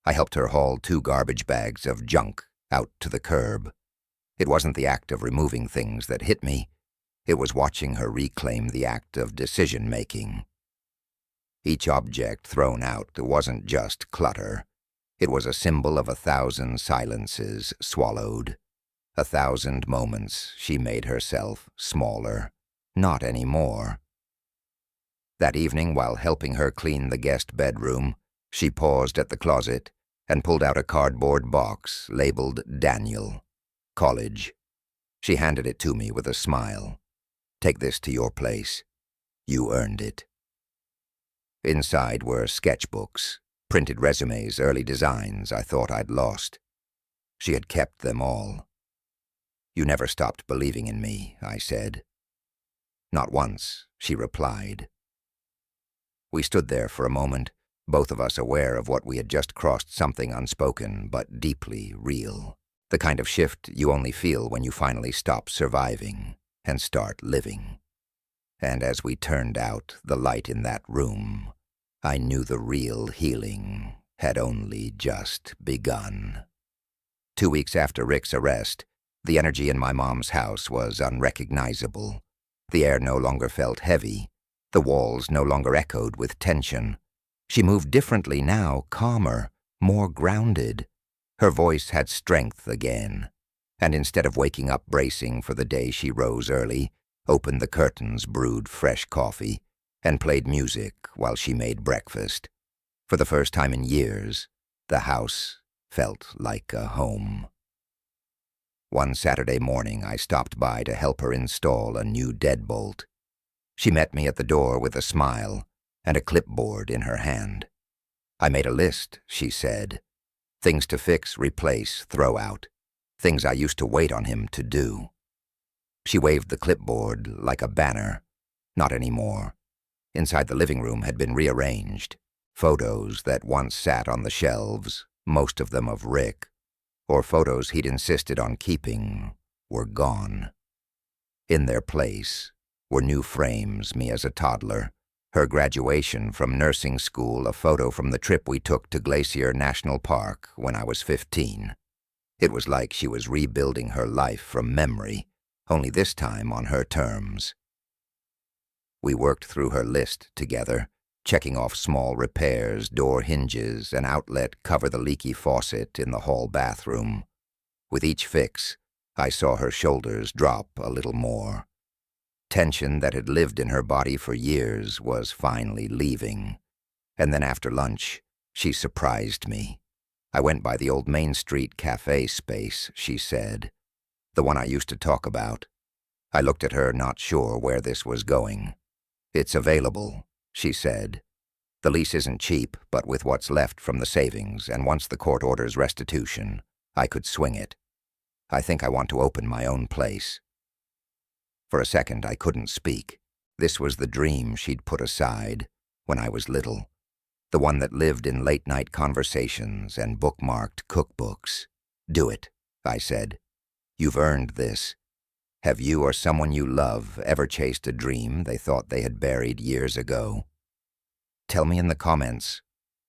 I helped her haul 2 garbage bags of junk out to the curb. It wasn't the act of removing things that hit me. It was watching her reclaim the act of decision-making. Each object thrown out wasn't just clutter. It was a symbol of 1,000 silences swallowed. 1,000 moments she made herself smaller. Not anymore. That evening, while helping her clean the guest bedroom, she paused at the closet and pulled out a cardboard box labeled Daniel, college. She handed it to me with a smile. Take this to your place. You earned it. Inside were sketchbooks, printed resumes, early designs I thought I'd lost. She had kept them all. You never stopped believing in me, I said. Not once, she replied. We stood there for a moment, both of us aware of what we had just crossed something unspoken but deeply real. The kind of shift you only feel when you finally stop surviving and start living. And as we turned out the light in that room, I knew the real healing had only just begun. 2 weeks after Rick's arrest, the energy in my mom's house was unrecognizable. The air no longer felt heavy. The walls no longer echoed with tension. She moved differently now, calmer, more grounded. Her voice had strength again. And instead of waking up bracing for the day, she rose early, opened the curtains, brewed fresh coffee, and played music while she made breakfast. For the first time in years, the house felt like a home. One Saturday morning, I stopped by to help her install a new deadbolt. She met me at the door with a smile and a clipboard in her hand. I made a list, she said. Things to fix, replace, throw out. Things I used to wait on him to do. She waved the clipboard like a banner. Not anymore. Inside the living room had been rearranged. Photos that once sat on the shelves, most of them of Rick, or photos he'd insisted on keeping, were gone. In their place were new frames, me as a toddler, her graduation from nursing school, a photo from the trip we took to Glacier National Park when I was 15. It was like she was rebuilding her life from memory, only this time on her terms. We worked through her list together, checking off small repairs, door hinges, an outlet cover the leaky faucet in the hall bathroom. With each fix, I saw her shoulders drop a little more. Tension that had lived in her body for years was finally leaving. And then after lunch, she surprised me. I went by the old Main Street cafe space, she said, the one I used to talk about. I looked at her, not sure where this was going. It's available, she said. The lease isn't cheap, but with what's left from the savings, and once the court orders restitution, I could swing it. I think I want to open my own place. For a second, I couldn't speak. This was the dream she'd put aside when I was little, the one that lived in late-night conversations and bookmarked cookbooks. Do it, I said. You've earned this. Have you or someone you love ever chased a dream they thought they had buried years ago? Tell me in the comments,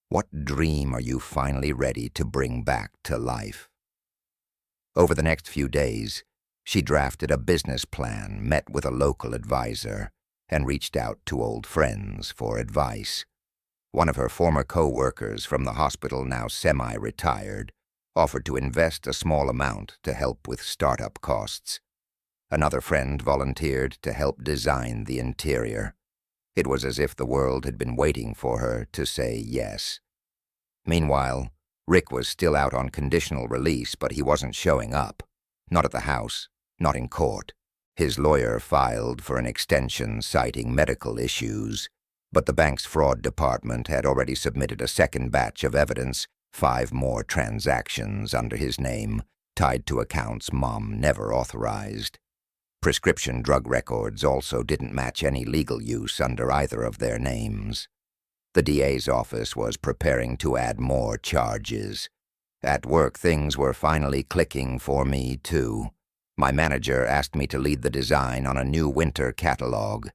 what dream are you finally ready to bring back to life? Over the next few days, she drafted a business plan, met with a local advisor, and reached out to old friends for advice. One of her former co-workers from the hospital, now semi-retired, offered to invest a small amount to help with startup costs. Another friend volunteered to help design the interior. It was as if the world had been waiting for her to say yes. Meanwhile, Rick was still out on conditional release, but he wasn't showing up. Not at the house, not in court. His lawyer filed for an extension citing medical issues, but the bank's fraud department had already submitted a second batch of evidence, 5 more transactions under his name, tied to accounts Mom never authorized. Prescription drug records also didn't match any legal use under either of their names. The DA's office was preparing to add more charges. At work, things were finally clicking for me, too. My manager asked me to lead the design on a new winter catalog.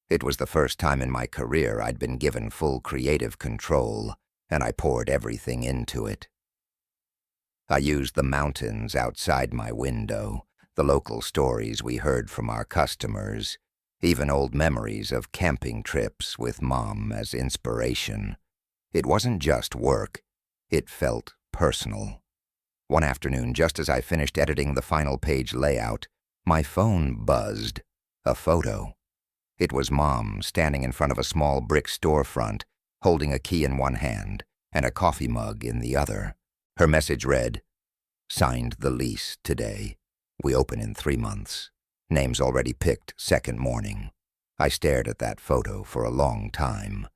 It was the first time in my career I'd been given full creative control, and I poured everything into it. I used the mountains outside my window, the local stories we heard from our customers, even old memories of camping trips with Mom as inspiration. It wasn't just work. It felt personal. One afternoon, just as I finished editing the final page layout, my phone buzzed. A photo. It was Mom standing in front of a small brick storefront, holding a key in one hand and a coffee mug in the other. Her message read, "Signed the lease today. We open in 3 months. Names already picked, second morning." I stared at that photo for a long time,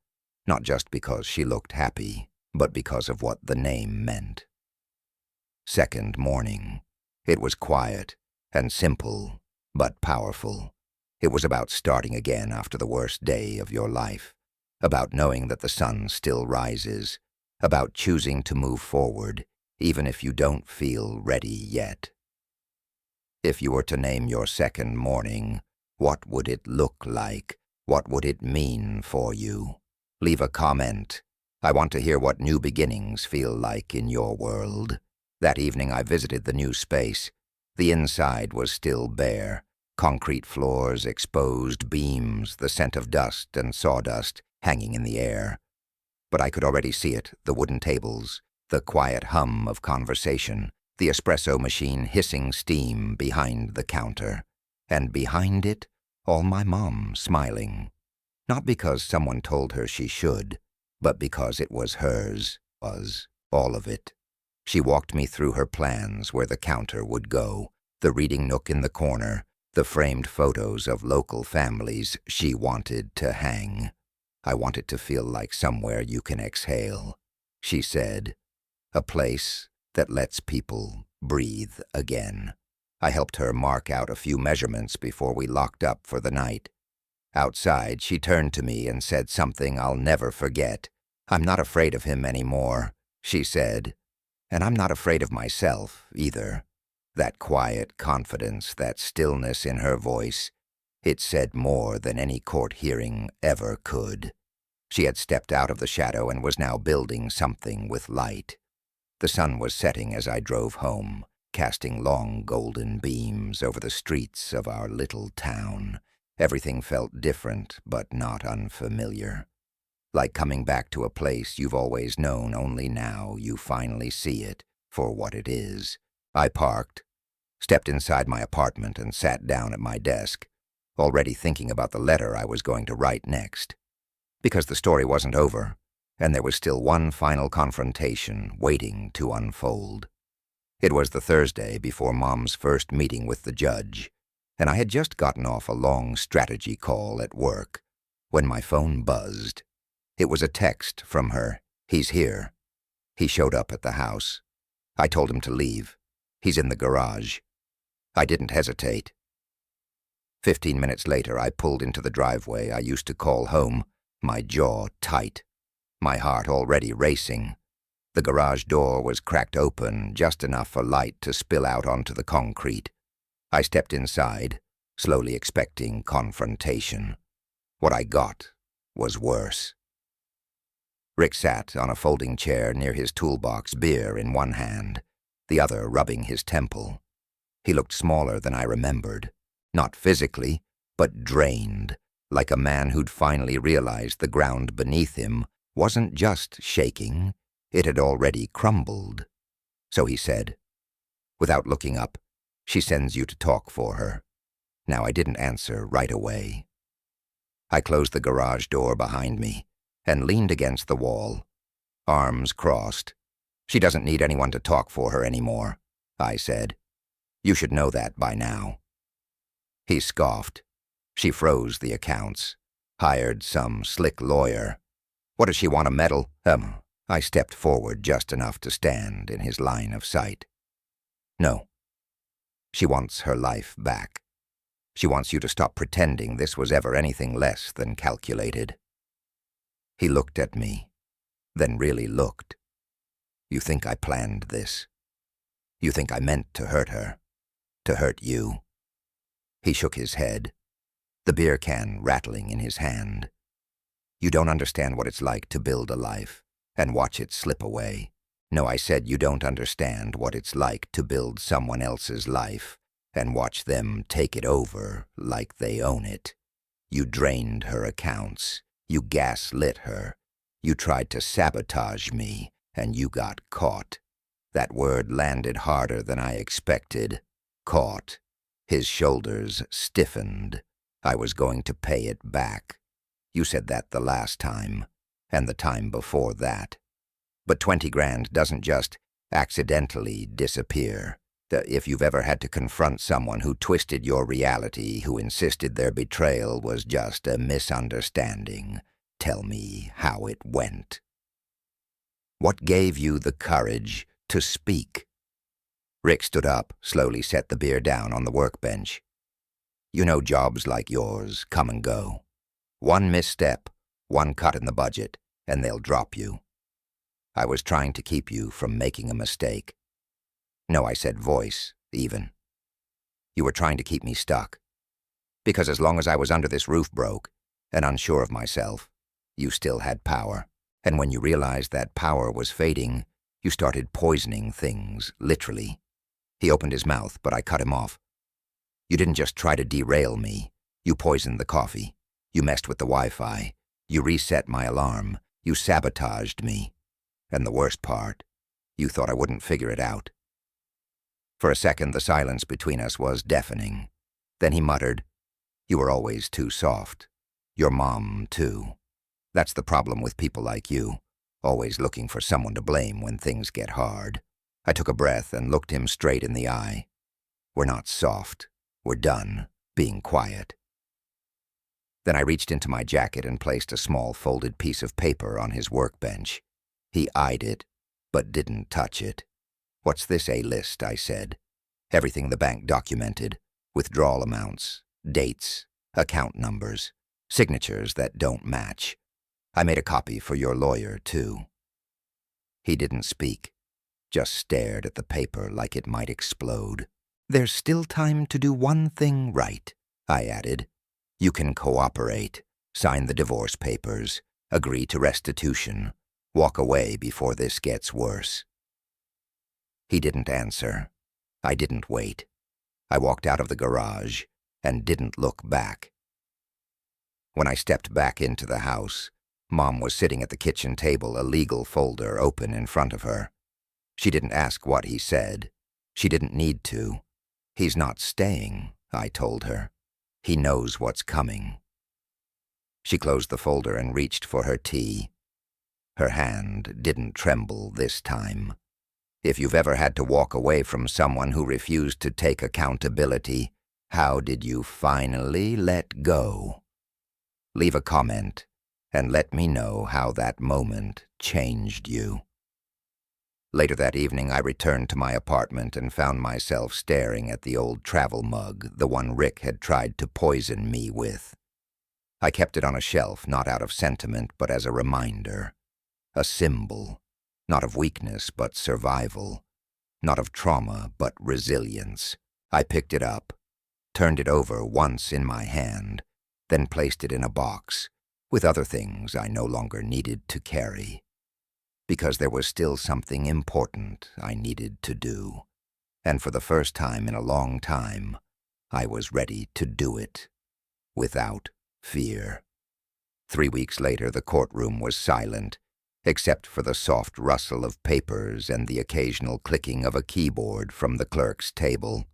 not just because she looked happy, but because of what the name meant. Second morning. It was quiet and simple, but powerful. It was about starting again after the worst day of your life, about knowing that the sun still rises, about choosing to move forward, even if you don't feel ready yet. If you were to name your second morning, what would it look like? What would it mean for you? Leave a comment. I want to hear what new beginnings feel like in your world. That evening I visited the new space. The inside was still bare. Concrete floors, exposed beams, the scent of dust and sawdust hanging in the air. But I could already see it, the wooden tables, the quiet hum of conversation, the espresso machine hissing steam behind the counter. And behind it, all my mom smiling. Not because someone told her she should, but because it was hers, was all of it. She walked me through her plans where the counter would go, the reading nook in the corner, the framed photos of local families she wanted to hang. I want it to feel like somewhere you can exhale, she said. A place that lets people breathe again. I helped her mark out a few measurements before we locked up for the night. Outside, she turned to me and said something I'll never forget. "I'm not afraid of him anymore," she said. "And I'm not afraid of myself, either." That quiet confidence, that stillness in her voice, it said more than any court hearing ever could. She had stepped out of the shadow and was now building something with light. The sun was setting as I drove home, casting long golden beams over the streets of our little town. Everything felt different, but not unfamiliar. like coming back to a place you've always known, only now you finally see it for what it is. I parked, stepped inside my apartment, and sat down at my desk, already thinking about the letter I was going to write next. Because the story wasn't over, and there was still one final confrontation waiting to unfold. It was the Thursday before Mom's first meeting with the judge, and I had just gotten off a long strategy call at work when my phone buzzed. It was a text from her. "He's here." He showed up at the house. I told him to leave. "He's in the garage." I didn't hesitate. 15 minutes later, I pulled into the driveway I used to call home, my jaw tight, my heart already racing. The garage door was cracked open, just enough for light to spill out onto the concrete. I stepped inside, slowly expecting confrontation. What I got was worse. Rick sat on a folding chair near his toolbox, beer in one hand, the other rubbing his temple. He looked smaller than I remembered, not physically, but drained, like a man who'd finally realized the ground beneath him wasn't just shaking, it had already crumbled. So he said, without looking up, "She sends you to talk for her." Now I didn't answer right away. I closed the garage door behind me and leaned against the wall, arms crossed. "She doesn't need anyone to talk for her anymore," I said. "You should know that by now." He scoffed. "She froze the accounts, hired some slick lawyer. What does she want, a medal?" I stepped forward just enough to stand in his line of sight. "No. She wants her life back. She wants you to stop pretending this was ever anything less than calculated." He looked at me, then really looked. "You think I planned this? You think I meant to hurt her? To hurt you?" He shook his head, the beer can rattling in his hand. "You don't understand what it's like to build a life and watch it slip away. No, I said you don't understand what it's like to build someone else's life and watch them take it over like they own it. You drained her accounts. You gaslit her. You tried to sabotage me, and you got caught." That word landed harder than I expected. Caught. His shoulders stiffened. I was going to pay it back. You said that the last time, and the time before that. But 20 grand doesn't just accidentally disappear. If you've ever had to confront someone who twisted your reality, who insisted their betrayal was just a misunderstanding, tell me how it went. What gave you the courage to speak? Rick stood up, slowly set the beer down on the workbench. "You know jobs like yours come and go. One misstep, one cut in the budget, and they'll drop you. I was trying to keep you from making a mistake. No, I said voice, even. You were trying to keep me stuck. Because as long as I was under this roof broke and unsure of myself, you still had power. And when you realized that power was fading, you started poisoning things, literally." He opened his mouth, but I cut him off. "You didn't just try to derail me. You poisoned the coffee. You messed with the Wi-Fi. You reset my alarm. You sabotaged me. And the worst part, you thought I wouldn't figure it out." For a second, the silence between us was deafening. Then he muttered, "You were always too soft. Your mom, too. That's the problem with people like you, always looking for someone to blame when things get hard." I took a breath and looked him straight in the eye. "We're not soft. We're done being quiet." Then I reached into my jacket and placed a small folded piece of paper on his workbench. He eyed it, but didn't touch it. "What's this A-list?" I said. "Everything the bank documented, withdrawal amounts, dates, account numbers, signatures that don't match. I made a copy for your lawyer, too." He didn't speak, just stared at the paper like it might explode. "There's still time to do one thing right," I added. "You can cooperate, sign the divorce papers, agree to restitution, walk away before this gets worse." He didn't answer. I didn't wait. I walked out of the garage and didn't look back. When I stepped back into the house, Mom was sitting at the kitchen table, a legal folder open in front of her. She didn't ask what he said. She didn't need to. He's not staying, I told her. He knows what's coming. She closed the folder and reached for her tea. Her hand didn't tremble this time. If you've ever had to walk away from someone who refused to take accountability, how did you finally let go? Leave a comment and let me know how that moment changed you. Later that evening, I returned to my apartment and found myself staring at the old travel mug, the one Rick had tried to poison me with. I kept it on a shelf, not out of sentiment, but as a reminder. A symbol, not of weakness, but survival. Not of trauma, but resilience. I picked it up, turned it over once in my hand, then placed it in a box, with other things I no longer needed to carry. Because there was still something important I needed to do. And for the first time in a long time, I was ready to do it, without fear. 3 weeks later, the courtroom was silent, except for the soft rustle of papers and the occasional clicking of a keyboard from the clerk's table.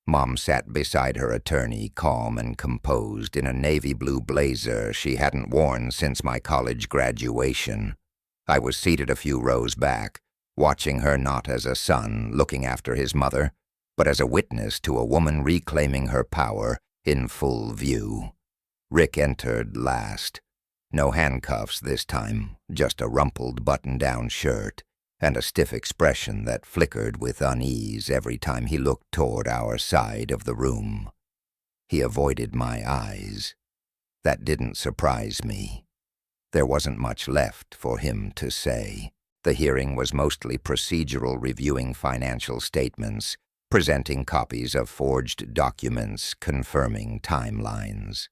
Mom sat beside her attorney, calm and composed, in a navy blue blazer she hadn't worn since my college graduation. I was seated a few rows back, watching her not as a son looking after his mother, but as a witness to a woman reclaiming her power in full view. Rick entered last. No handcuffs this time, just a rumpled button-down shirt and a stiff expression that flickered with unease every time he looked toward our side of the room. He avoided my eyes. That didn't surprise me. There wasn't much left for him to say. The hearing was mostly procedural, reviewing financial statements, presenting copies of forged documents, confirming timelines.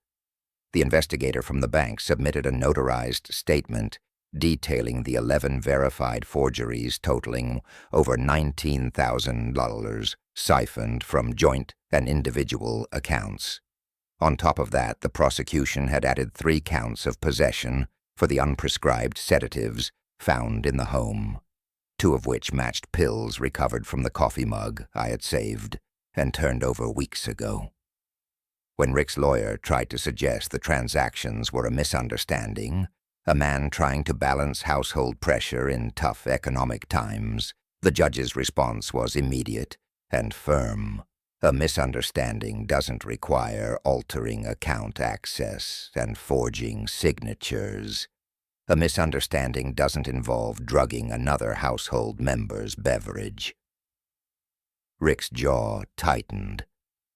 The investigator from the bank submitted a notarized statement detailing the 11 verified forgeries totaling over $19,000 siphoned from joint and individual accounts. On top of that, the prosecution had added 3 counts of possession for the unprescribed sedatives found in the home, 2 of which matched pills recovered from the coffee mug I had saved and turned over weeks ago. When Rick's lawyer tried to suggest the transactions were a misunderstanding, a man trying to balance household pressure in tough economic times, the judge's response was immediate and firm. A misunderstanding doesn't require altering account access and forging signatures. A misunderstanding doesn't involve drugging another household member's beverage. Rick's jaw tightened.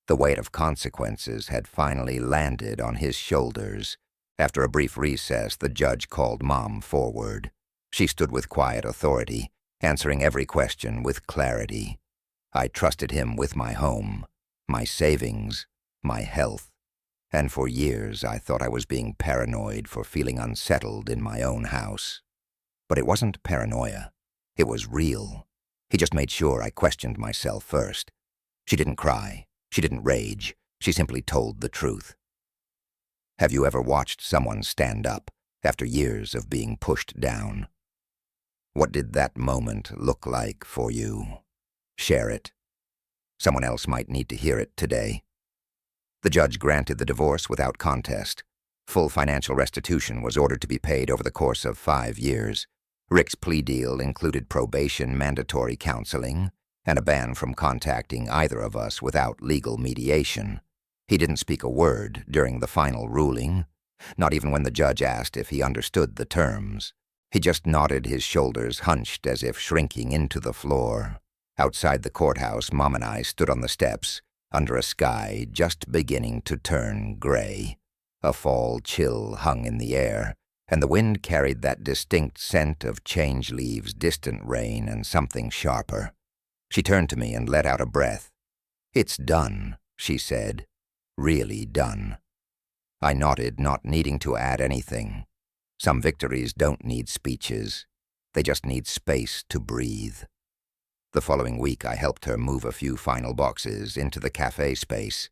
The weight of consequences had finally landed on his shoulders. After a brief recess, the judge called Mom forward. She stood with quiet authority, answering every question with clarity. I trusted him with my home, my savings, my health, and for years I thought I was being paranoid for feeling unsettled in my own house. But it wasn't paranoia. It was real. He just made sure I questioned myself first. She didn't cry. She didn't rage. She simply told the truth. Have you ever watched someone stand up after years of being pushed down? What did that moment look like for you? Share it. Someone else might need to hear it today. The judge granted the divorce without contest. Full financial restitution was ordered to be paid over the course of 5 years. Rick's plea deal included probation, mandatory counseling, and a ban from contacting either of us without legal mediation. He didn't speak a word during the final ruling, not even when the judge asked if he understood the terms. He just nodded, his shoulders hunched as if shrinking into the floor. Outside the courthouse, Mom and I stood on the steps, under a sky just beginning to turn gray. A fall chill hung in the air, and the wind carried that distinct scent of change leaves, distant rain, and something sharper. She turned to me and let out a breath. "It's done," she said. "Really done." I nodded, not needing to add anything. Some victories don't need speeches. They just need space to breathe. The following week, I helped her move a few final boxes into the cafe space.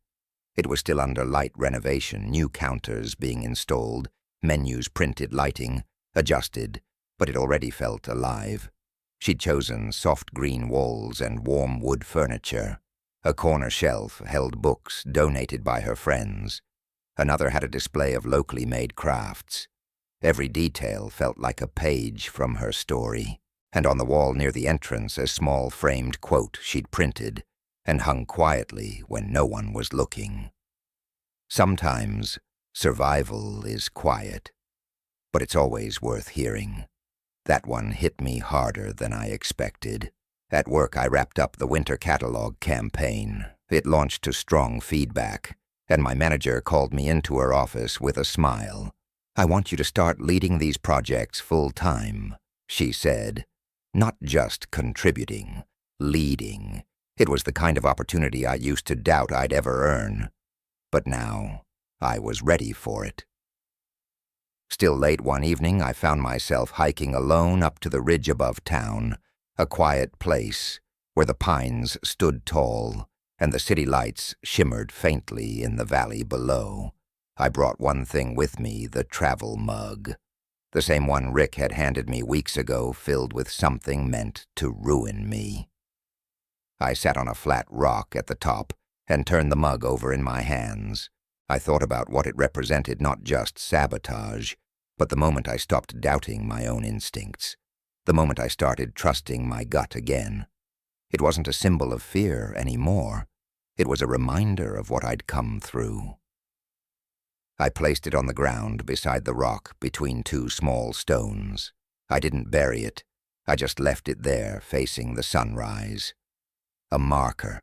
It was still under light renovation, new counters being installed, menus printed lighting, adjusted, but it already felt alive. She'd chosen soft green walls and warm wood furniture. A corner shelf held books donated by her friends. Another had a display of locally made crafts. Every detail felt like a page from her story. And on the wall near the entrance, a small framed quote she'd printed and hung quietly when no one was looking. Sometimes survival is quiet, but it's always worth hearing. That one hit me harder than I expected. At work, I wrapped up the winter catalog campaign. It launched to strong feedback, and my manager called me into her office with a smile. "I want you to start leading these projects full-time," she said. Not just contributing, leading. It was the kind of opportunity I used to doubt I'd ever earn. But now, I was ready for it. Still late one evening, I found myself hiking alone up to the ridge above town, a quiet place where the pines stood tall and the city lights shimmered faintly in the valley below. I brought one thing with me, the travel mug. The same one Rick had handed me weeks ago, filled with something meant to ruin me. I sat on a flat rock at the top and turned the mug over in my hands. I thought about what it represented, not just sabotage, but the moment I stopped doubting my own instincts, the moment I started trusting my gut again. It wasn't a symbol of fear anymore. It was a reminder of what I'd come through. I placed it on the ground beside the rock between two small stones. I didn't bury it. I just left it there, facing the sunrise. A marker,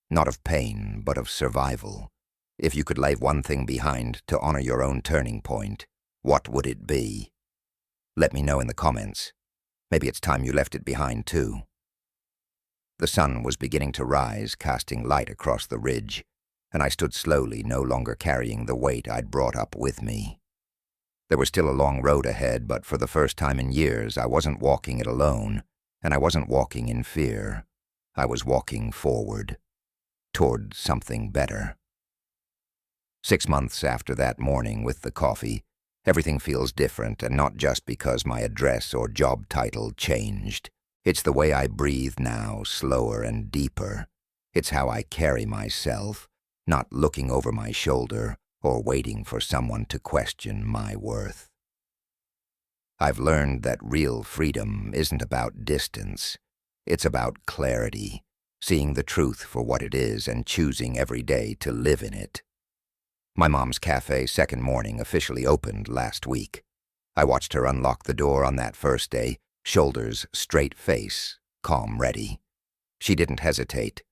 not of pain, but of survival. If you could leave one thing behind to honor your own turning point, what would it be? Let me know in the comments. Maybe it's time you left it behind too. The sun was beginning to rise, casting light across the ridge, and I stood slowly, no longer carrying the weight I'd brought up with me. There was still a long road ahead, but for the first time in years, I wasn't walking it alone, and I wasn't walking in fear. I was walking forward, toward something better. 6 months after that morning with the coffee, everything feels different, and not just because my address or job title changed. It's the way I breathe now, slower and deeper. It's how I carry myself, not looking over my shoulder or waiting for someone to question my worth. I've learned that real freedom isn't about distance. It's about clarity, seeing the truth for what it is and choosing every day to live in it. My mom's cafe's second morning officially opened last week. I watched her unlock the door on that first day, shoulders straight, face calm, ready. She didn't hesitate.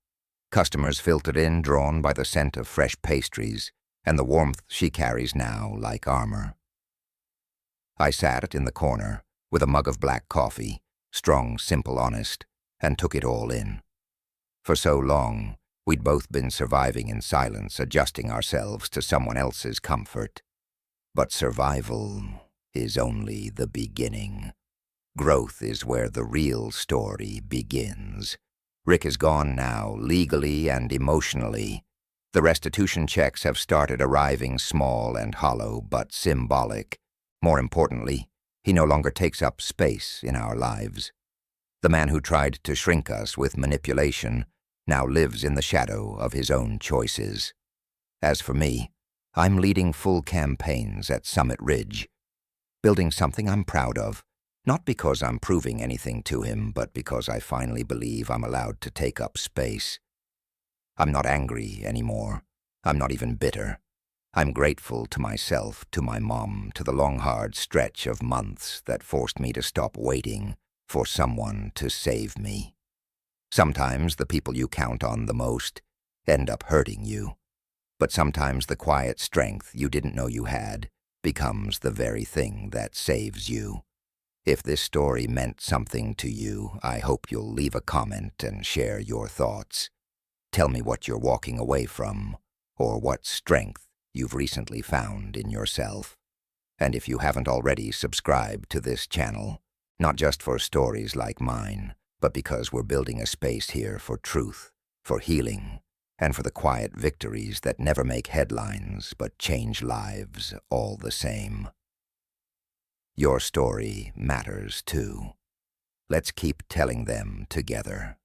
Customers filtered in, drawn by the scent of fresh pastries and the warmth she carries now like armor. I sat in the corner with a mug of black coffee, strong, simple, honest, and took it all in. For so long, we'd both been surviving in silence, adjusting ourselves to someone else's comfort. But survival is only the beginning. Growth is where the real story begins. Rick is gone now, legally and emotionally. The restitution checks have started arriving, small and hollow, but symbolic. More importantly, he no longer takes up space in our lives. The man who tried to shrink us with manipulation now lives in the shadow of his own choices. As for me, I'm leading full campaigns at Summit Ridge, building something I'm proud of, not because I'm proving anything to him, but because I finally believe I'm allowed to take up space. I'm not angry anymore. I'm not even bitter. I'm grateful to myself, to my mom, to the long, hard stretch of months that forced me to stop waiting for someone to save me. Sometimes the people you count on the most end up hurting you, but sometimes the quiet strength you didn't know you had becomes the very thing that saves you. If this story meant something to you, I hope you'll leave a comment and share your thoughts. Tell me what you're walking away from, or what strength you've recently found in yourself. And if you haven't already, subscribe to this channel, not just for stories like mine, but because we're building a space here for truth, for healing, and for the quiet victories that never make headlines but change lives all the same. Your story matters too. Let's keep telling them together.